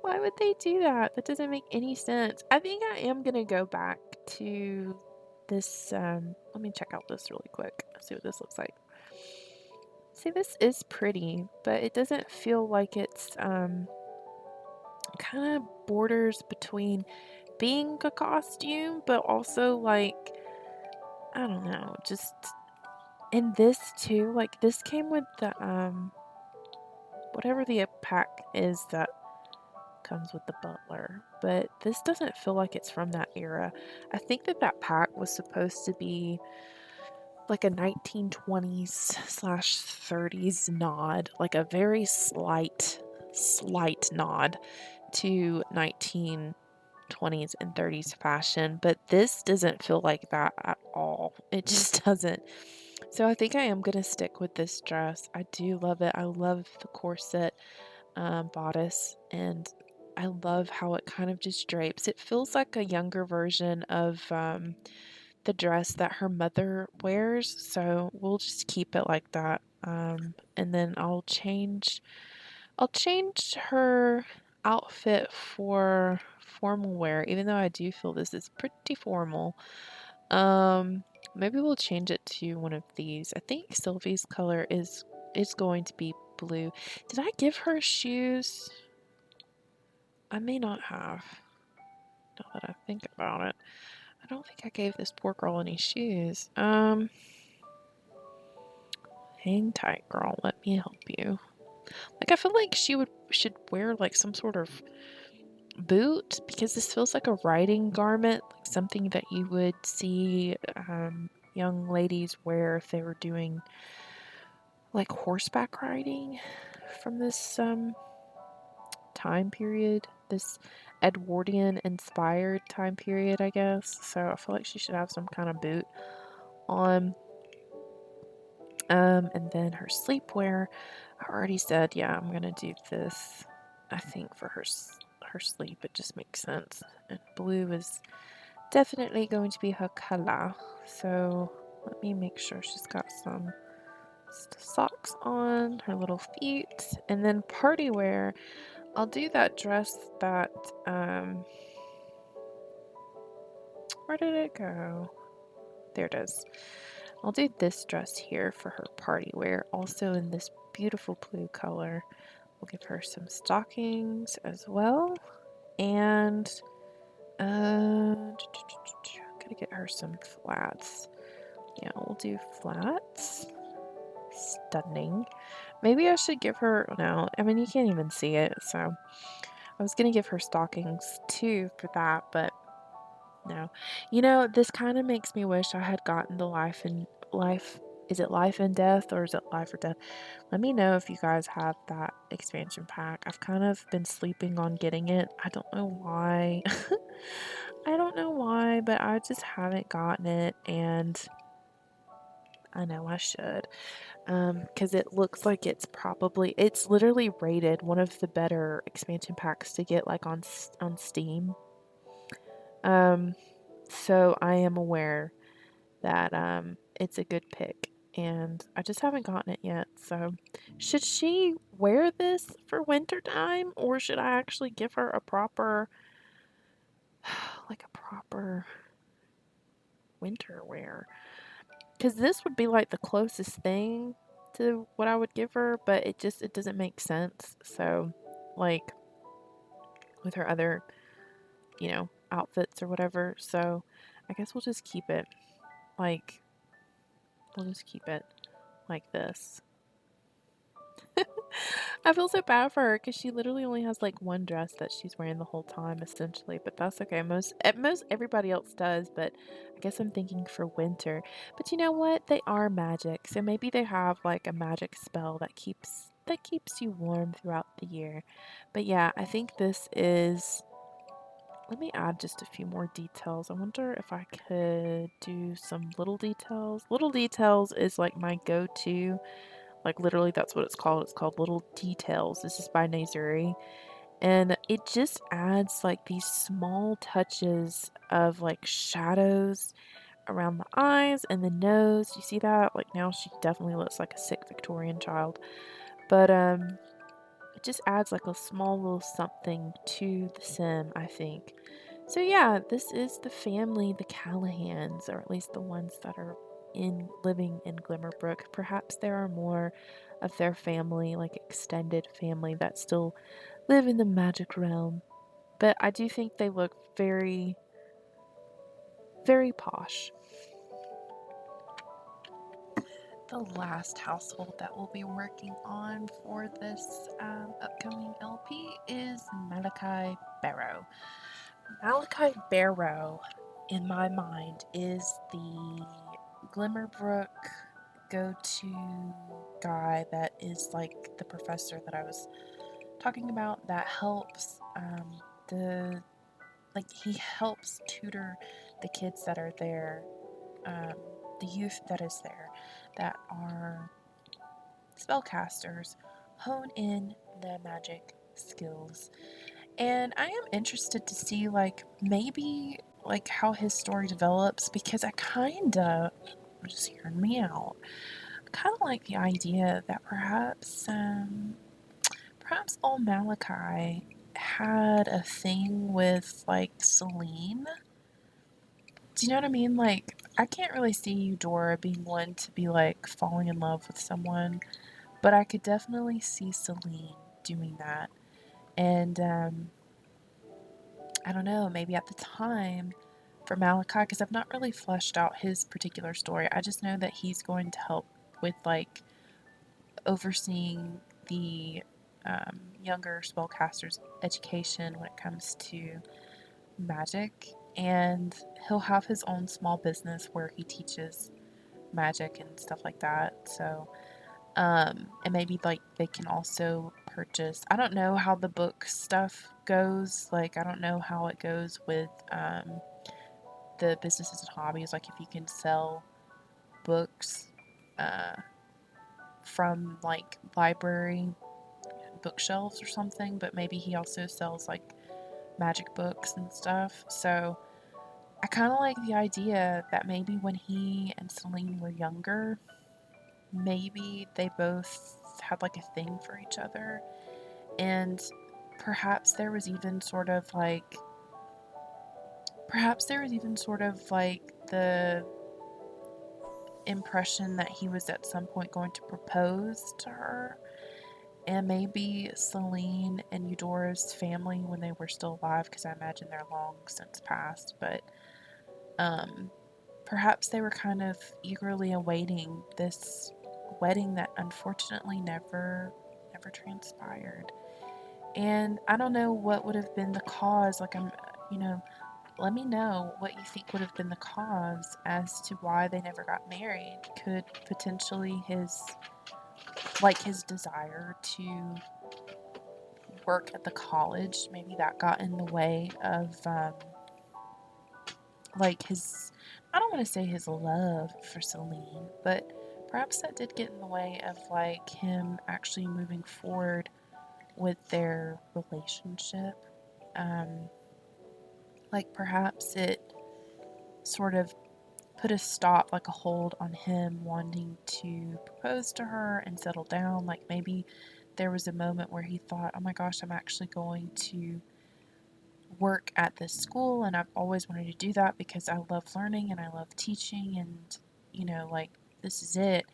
Why would they do that? That doesn't make any sense. I think I am gonna go back to this, let me check out this really quick. See what this looks like. See, this is pretty, but it doesn't feel like it's, kind of borders between being a costume, but also like, I don't know, just, and this too, like this came with the, whatever the pack is that comes with the butler, but this doesn't feel like it's from that era. I think that pack was supposed to be like a 1920s slash 30s nod, like a very slight nod to 1920s and 30s fashion, but this doesn't feel like that at all. It just doesn't. So I think I am gonna stick with this dress. I do love it. I love the corset bodice, and I love how it kind of just drapes. It feels like a younger version of the dress that her mother wears, so we'll just keep it like that. And then I'll change her outfit for formal wear, even though I do feel this is pretty formal. Um, Maybe we'll change it to one of these. I think Sylvie's color is going to be blue. Did I give her shoes? I may not have, now that I think about it. I don't think I gave this poor girl any shoes. Hang tight, girl. Let me help you. Like, I feel like should wear like some sort of boot, because this feels like a riding garment, like something that you would see young ladies wear if they were doing like horseback riding from this time period, this Edwardian inspired time period, I guess. So I feel like she should have some kind of boot on. And then her sleepwear, I already said, yeah, I'm gonna do this. I think for her sleep, it just makes sense. And blue is definitely going to be her color. So let me make sure she's got some socks on, her little feet, and then party wear. I'll do that dress that, where did it go? There it is. I'll do this dress here for her party wear, also in this beautiful blue color. We'll give her some stockings as well, and gotta get her some flats. Yeah, we'll do flats. Stunning. Maybe I should give her, no, I mean, you can't even see it, so I was gonna give her stockings too for that, but no. You know, this kind of makes me wish I had gotten the life, is it life and death or is it life or death? Let me know if you guys have that expansion pack. I've kind of been sleeping on getting it. I don't know why. I don't know why, but I just haven't gotten it, and I know I should. Because it looks like it's literally rated one of the better expansion packs to get like on Steam. Um, so I am aware that it's a good pick, and I just haven't gotten it yet. So should she wear this for winter time, or should I actually give her a proper like a proper winter wear? Because this would be like the closest thing to what I would give her, but it doesn't make sense. So like with her other, outfits or whatever. So I guess we'll just keep it like we'll just keep it like this. I feel so bad for her because she literally only has like one dress that she's wearing the whole time, essentially. But that's okay. Most everybody else does, but I guess I'm thinking for winter. But you know what? They are magic, so maybe they have like a magic spell that keeps you warm throughout the year. But yeah, I think this is. Let me add just a few more details. I wonder if I could do some little details. Little details is like my go-to. Like literally that's what it's called. It's called Little Details. This is by Nazuri. And it just adds like these small touches of like shadows around the eyes and the nose. You see that? Like now she definitely looks like a sick Victorian child. But it just adds like a small little something to the sim, I think. So yeah, this is the family, the Callahans, or at least the ones that are living in Glimmerbrook. Perhaps there are more of their family, like extended family, that still live in the magic realm. But I do think they look very, very posh. The last household that we'll be working on for this upcoming LP is Malachi Barrow. Malachi Barrow, in my mind, is the Glimmerbrook go-to guy that is like the professor that I was talking about that helps he helps tutor the kids that are there, the youth that is there, that are spellcasters, hone in their magic skills. And I am interested to see, like, maybe like how his story develops, because I kinda, just hearing me out, kind of like the idea that perhaps old Malachi had a thing with like Selene. Do you know what I mean? Like, I can't really see Eudora being one to be like falling in love with someone, but I could definitely see Selene doing that. And I don't know, maybe at the time for Malachi, because I've not really fleshed out his particular story. I just know that he's going to help with like overseeing the younger spellcasters' education when it comes to magic, and he'll have his own small business where he teaches magic and stuff like that. So, and maybe like they can also purchase. I don't know how the book stuff goes. Like, I don't know how it goes with the businesses and hobbies. Like, if you can sell books uh, from like library bookshelves or something, but maybe he also sells like magic books and stuff. So I kind of like the idea that maybe when he and Selene were younger, maybe they both had like a thing for each other, and perhaps there was even sort of like the impression that he was at some point going to propose to her. And maybe Selene and Eudora's family, when they were still alive, because I imagine they're long since passed, but um, perhaps they were kind of eagerly awaiting this wedding that unfortunately never transpired. And I don't know what would have been the cause. Like, you know, let me know what you think would have been the cause as to why they never got married. Could potentially his desire to work at the college, maybe that got in the way of like his, I don't want to say his love for Selene, but perhaps that did get in the way of like him actually moving forward with their relationship. Um, like perhaps it sort of put a stop, like a hold on him wanting to propose to her and settle down. Like maybe there was a moment where he thought, oh my gosh, I'm actually going to work at this school, and I've always wanted to do that because I love learning and I love teaching, and like, this is it.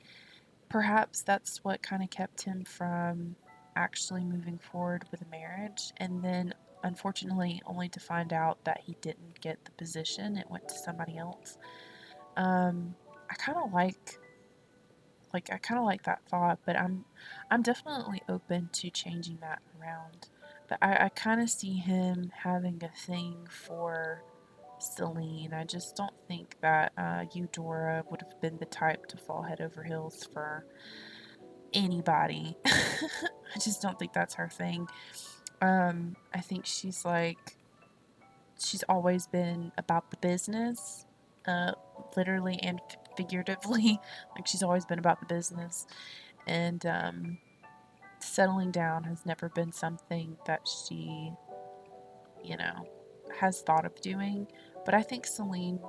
Perhaps that's what kind of kept him from actually moving forward with a marriage, and then unfortunately only to find out that he didn't get the position, it went to somebody else. um I kind of like that thought, but I'm definitely open to changing that around. But I kind of see him having a thing for Selene. I just don't think that Eudora would have been the type to fall head over heels for anybody. I just don't think that's her thing. I think she's always been about the business, uh, literally and figuratively. Like, she's always been about the business, and settling down has never been something that she, you know, has thought of doing. But I think Selene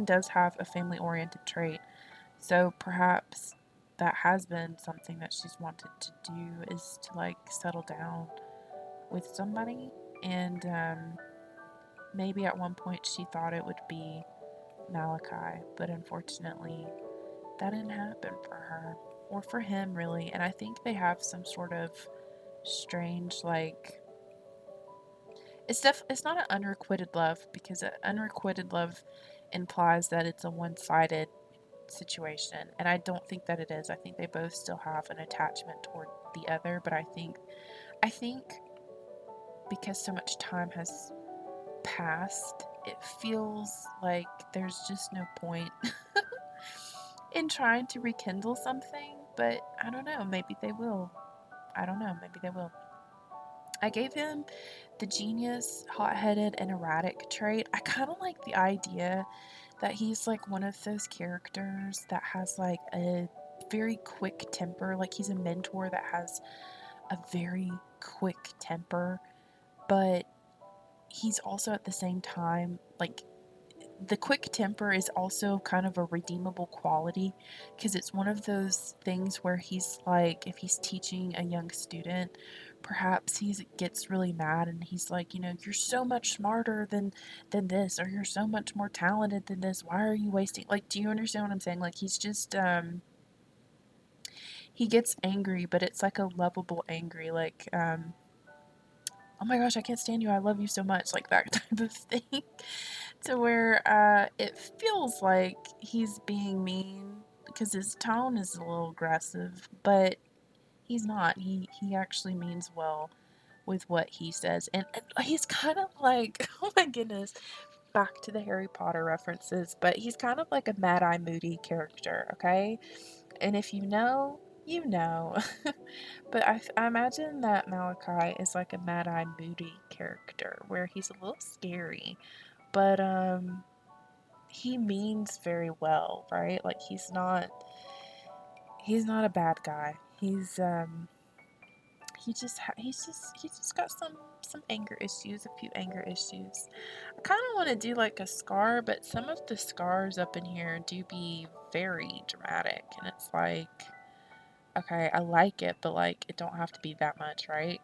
does have a family-oriented trait, so perhaps that has been something that she's wanted to do, is to like settle down with somebody. And maybe at one point she thought it would be Malachi, but unfortunately that didn't happen for her, or for him really. And I think they have some sort of strange, like, it's not an unrequited love, because an unrequited love implies that it's a one-sided situation, and I don't think that it is. I think they both still have an attachment toward the other, but I think because so much time has passed, it feels like there's just no point in trying to rekindle something. But I don't know, maybe they will. I don't know, maybe they will. I gave him the genius, hot-headed, and erratic trait. I kind of like the idea that he's like one of those characters that has like a very quick temper. Like, he's a mentor that has a very quick temper, but he's also at the same time, like, the quick temper is also kind of a redeemable quality, because it's one of those things where he's like, if he's teaching a young student, perhaps he gets really mad and he's like, you're so much smarter than this, or you're so much more talented than this. Why are you wasting, like, do you understand what I'm saying? Like, he's just he gets angry, but it's like a lovable angry, like, oh my gosh, I can't stand you, I love you so much, like that type of thing. To where it feels like he's being mean, because his tone is a little aggressive, but he's not. He actually means well with what he says, and he's kind of like, oh my goodness, back to the Harry Potter references, but he's kind of like a Mad Eye Moody character, okay? And if you know, you know. But I imagine that Malachi is like a Mad Eye Moody character, where he's a little scary, but he means very well, right? Like, he's not a bad guy. He's just got some anger issues, a few anger issues. I kind of want to do like a scar, but some of the scars up in here do be very dramatic, and it's like, okay, I like it, but like, it don't have to be that much, right?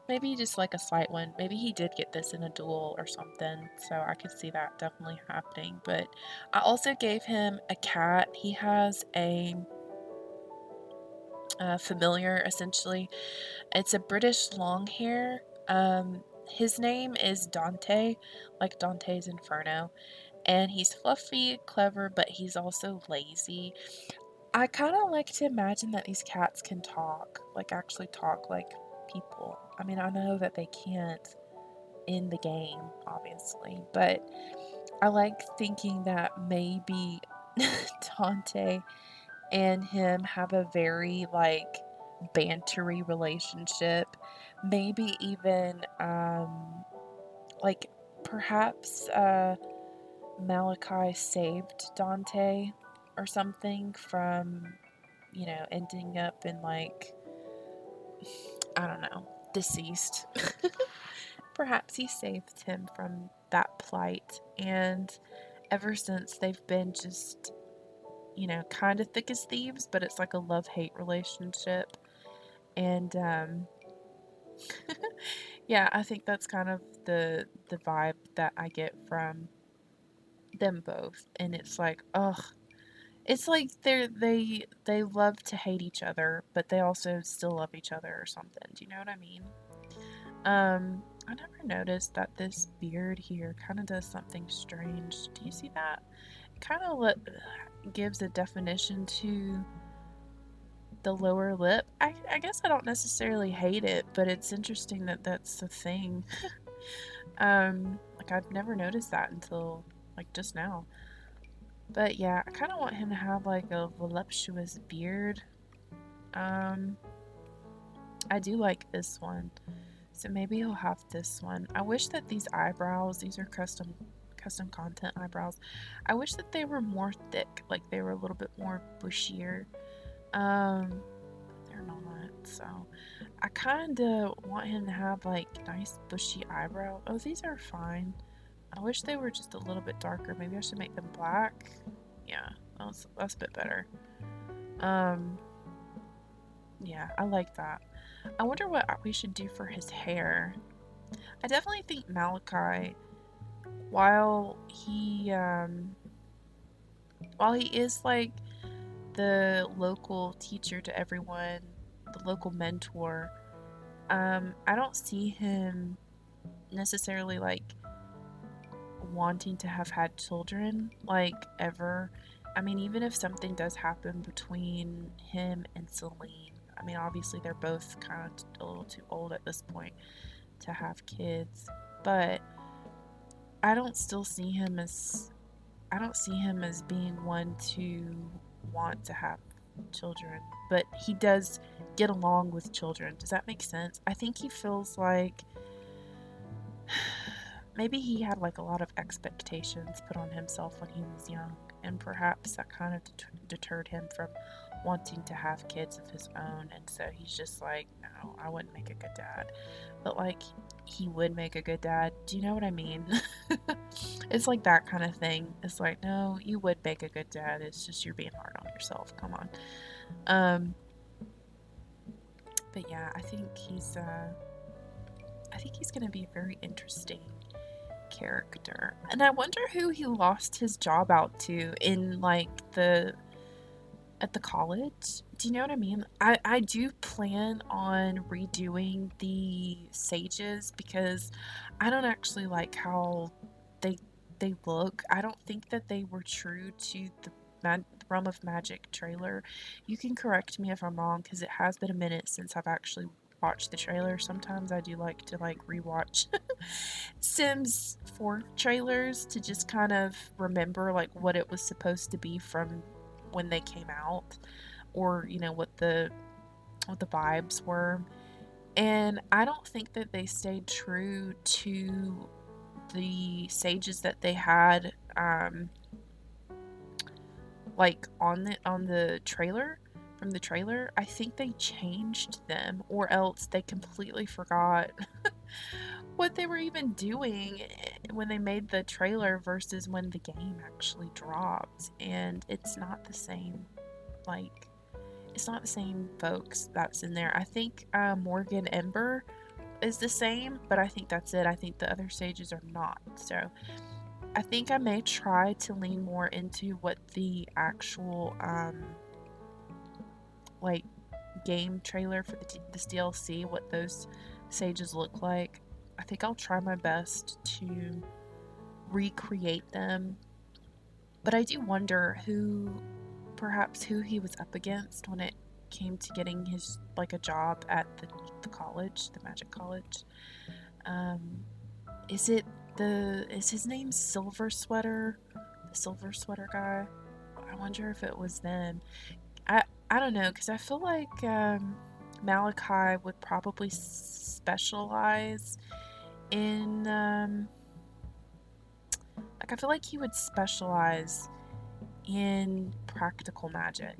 Maybe just like a slight one. Maybe he did get this in a duel or something, so I could see that definitely happening. But I also gave him a cat. He has a familiar, essentially. It's a British Longhair. His name is Dante, like Dante's Inferno, and he's fluffy, clever, but he's also lazy. I kind of like to imagine that these cats can talk, like actually talk like people. I mean, I know that they can't in the game, obviously, but I like thinking that maybe Dante and him have a very, like, bantery relationship. Maybe even, like, perhaps Malachi saved Dante or something from, ending up in, like, I don't know, deceased. Perhaps he saved him from that plight, and ever since they've been just, kind of thick as thieves, but it's like a love-hate relationship. And yeah, I think that's kind of the vibe that I get from them both. And it's like, ugh, it's like they love to hate each other, but they also still love each other or something. Do you know what I mean? I never noticed that this beard here kind of does something strange. Do you see that? It kind of gives a definition to the lower lip. I guess I don't necessarily hate it, but it's interesting that that's a thing. Like, I've never noticed that until, like, just now. But yeah, I kind of want him to have like a voluptuous beard. Um, I do like this one, so maybe he'll have this one. I wish that these eyebrows, these are custom content eyebrows. I wish that they were more thick, like they were a little bit more bushier. They're not, so I kind of want him to have like nice bushy eyebrow. Oh, these are fine. I wish they were just a little bit darker. Maybe I should make them black. Yeah, that's a bit better. Yeah, I like that. I wonder what we should do for his hair. I definitely think Malachi, while he is like the local teacher to everyone, the local mentor, I don't see him necessarily like wanting to have had children, like, ever. I mean, even if something does happen between him and Selene, I mean, obviously they're both kind of a little too old at this point to have kids, but I don't still see him as I don't see him as being one to want to have children, but he does get along with children. Does that make sense? I think he feels like maybe he had like a lot of expectations put on himself when he was young, and perhaps that kind of deterred him from wanting to have kids of his own, and so he's just like, no, I wouldn't make a good dad. But like, he would make a good dad. Do you know what I mean? It's like that kind of thing. It's like, no, you would make a good dad. It's just you're being hard on yourself. Come on. But yeah, I think he's gonna be a very interesting character. And I wonder who he lost his job out to in like at the college. Do you know what I mean? I do plan on redoing the sages because I don't actually like how they they look. I don't think that they were true to the Realm of Magic trailer. You can correct me if I'm wrong because it has been a minute since I've actually watched the trailer. Sometimes I do like to like rewatch Sims 4 trailers to just kind of remember like what it was supposed to be from when they came out, or you know what the vibes were. And I don't think that they stayed true to the sages that they had like on the trailer, from the trailer. I think they changed them, or else they completely forgot what they were even doing when they made the trailer versus when the game actually dropped. And it's not the same, like, it's not the same folks that's in there. I think Morgan Ember is the same, but I think that's it. I think the other sages are not. So I think I may try to lean more into what the actual like game trailer for this DLC, what those sages look like. I think I'll try my best to recreate them. But I do wonder perhaps who he was up against when it came to getting his like a job at the college, the magic college. Um, is his name Silver Sweater, the Silver Sweater guy? I wonder if it was them. I don't know, because I feel like Malachi would probably specialize in like I feel like he would specialize in practical magic,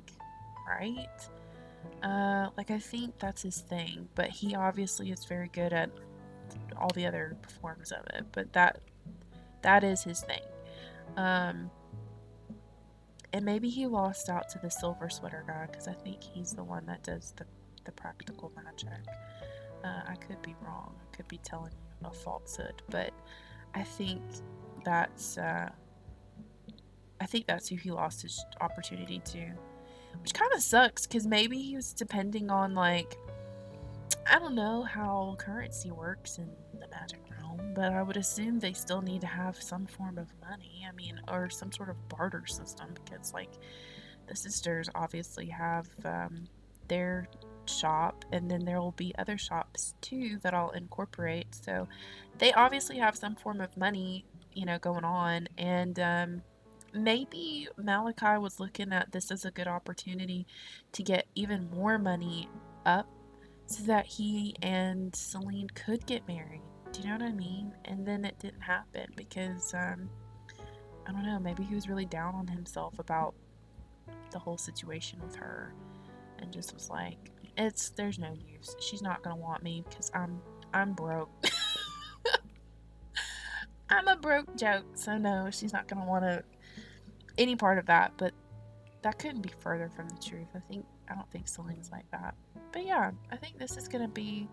right? Like I think that's his thing, but he obviously is very good at all the other forms of it. But that is his thing. Um, and maybe he lost out to the Silver Sweater guy because I think he's the one that does the practical magic. I could be wrong. I could be telling you a falsehood, but I think that's who he lost his opportunity to, which kind of sucks because maybe he was depending on like, I don't know how currency works in the magic realm, but I would assume they still need to have some form of money. I mean, or some sort of barter system because like the sisters obviously have their shop, and then there will be other shops too that I'll incorporate. So they obviously have some form of money, you know, going on. And maybe Malachi was looking at this as a good opportunity to get even more money up so that he and Selene could get married. Do you know what I mean? And then it didn't happen because I don't know, maybe he was really down on himself about the whole situation with her and just was like, there's no use. She's not gonna want me because I'm broke. I'm a broke joke, so no, she's not gonna want any part of that. But that couldn't be further from the truth. I don't think Celine's like that. But yeah, I think this is gonna be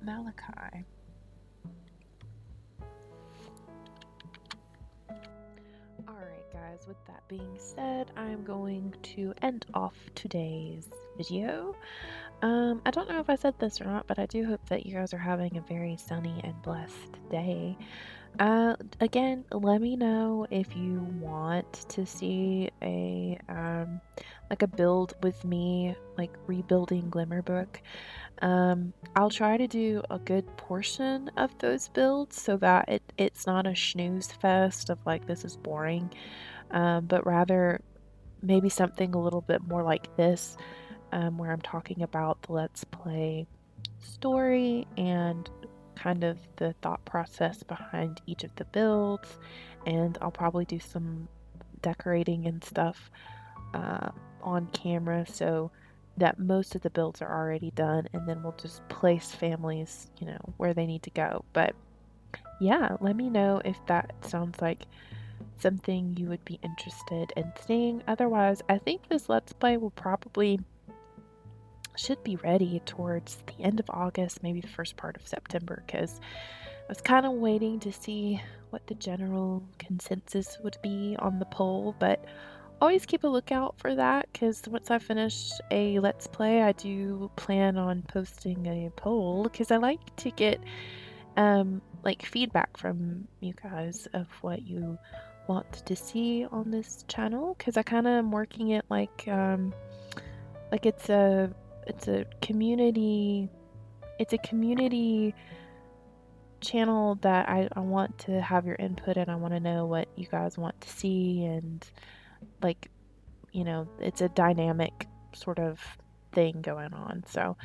Malachi. Alright guys, with that being said, I'm going to end off today's video. I don't know if I said this or not, but I do hope that you guys are having a very sunny and blessed day. Again, let me know if you want to see a like a build with me, like rebuilding Glimmerbrook. I'll try to do a good portion of those builds so that it's not a snooze fest of like this is boring, but rather maybe something a little bit more like this, where I'm talking about the Let's Play story and kind of the thought process behind each of the builds, and I'll probably do some decorating and stuff on camera so that most of the builds are already done, and then we'll just place families, where they need to go. But yeah, let me know if that sounds like something you would be interested in seeing. Otherwise, I think this Let's Play will probably should be ready towards the end of August, maybe the first part of September, because I was kind of waiting to see what the general consensus would be on the poll, but always keep a lookout for that, because once I finish a Let's Play, I do plan on posting a poll, because I like to get like feedback from you guys of what you want to see on this channel, because I kind of am working it like it's a community channel that I want to have your input, and I want to know what you guys want to see, and like, it's a dynamic sort of thing going on. So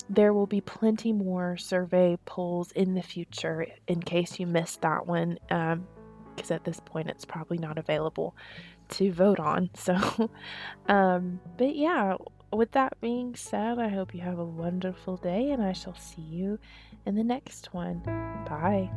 there will be plenty more survey polls in the future in case you missed that one, because at this point it's probably not available to vote on. So but yeah, with that being said, I hope you have a wonderful day, and I shall see you in the next one. Bye.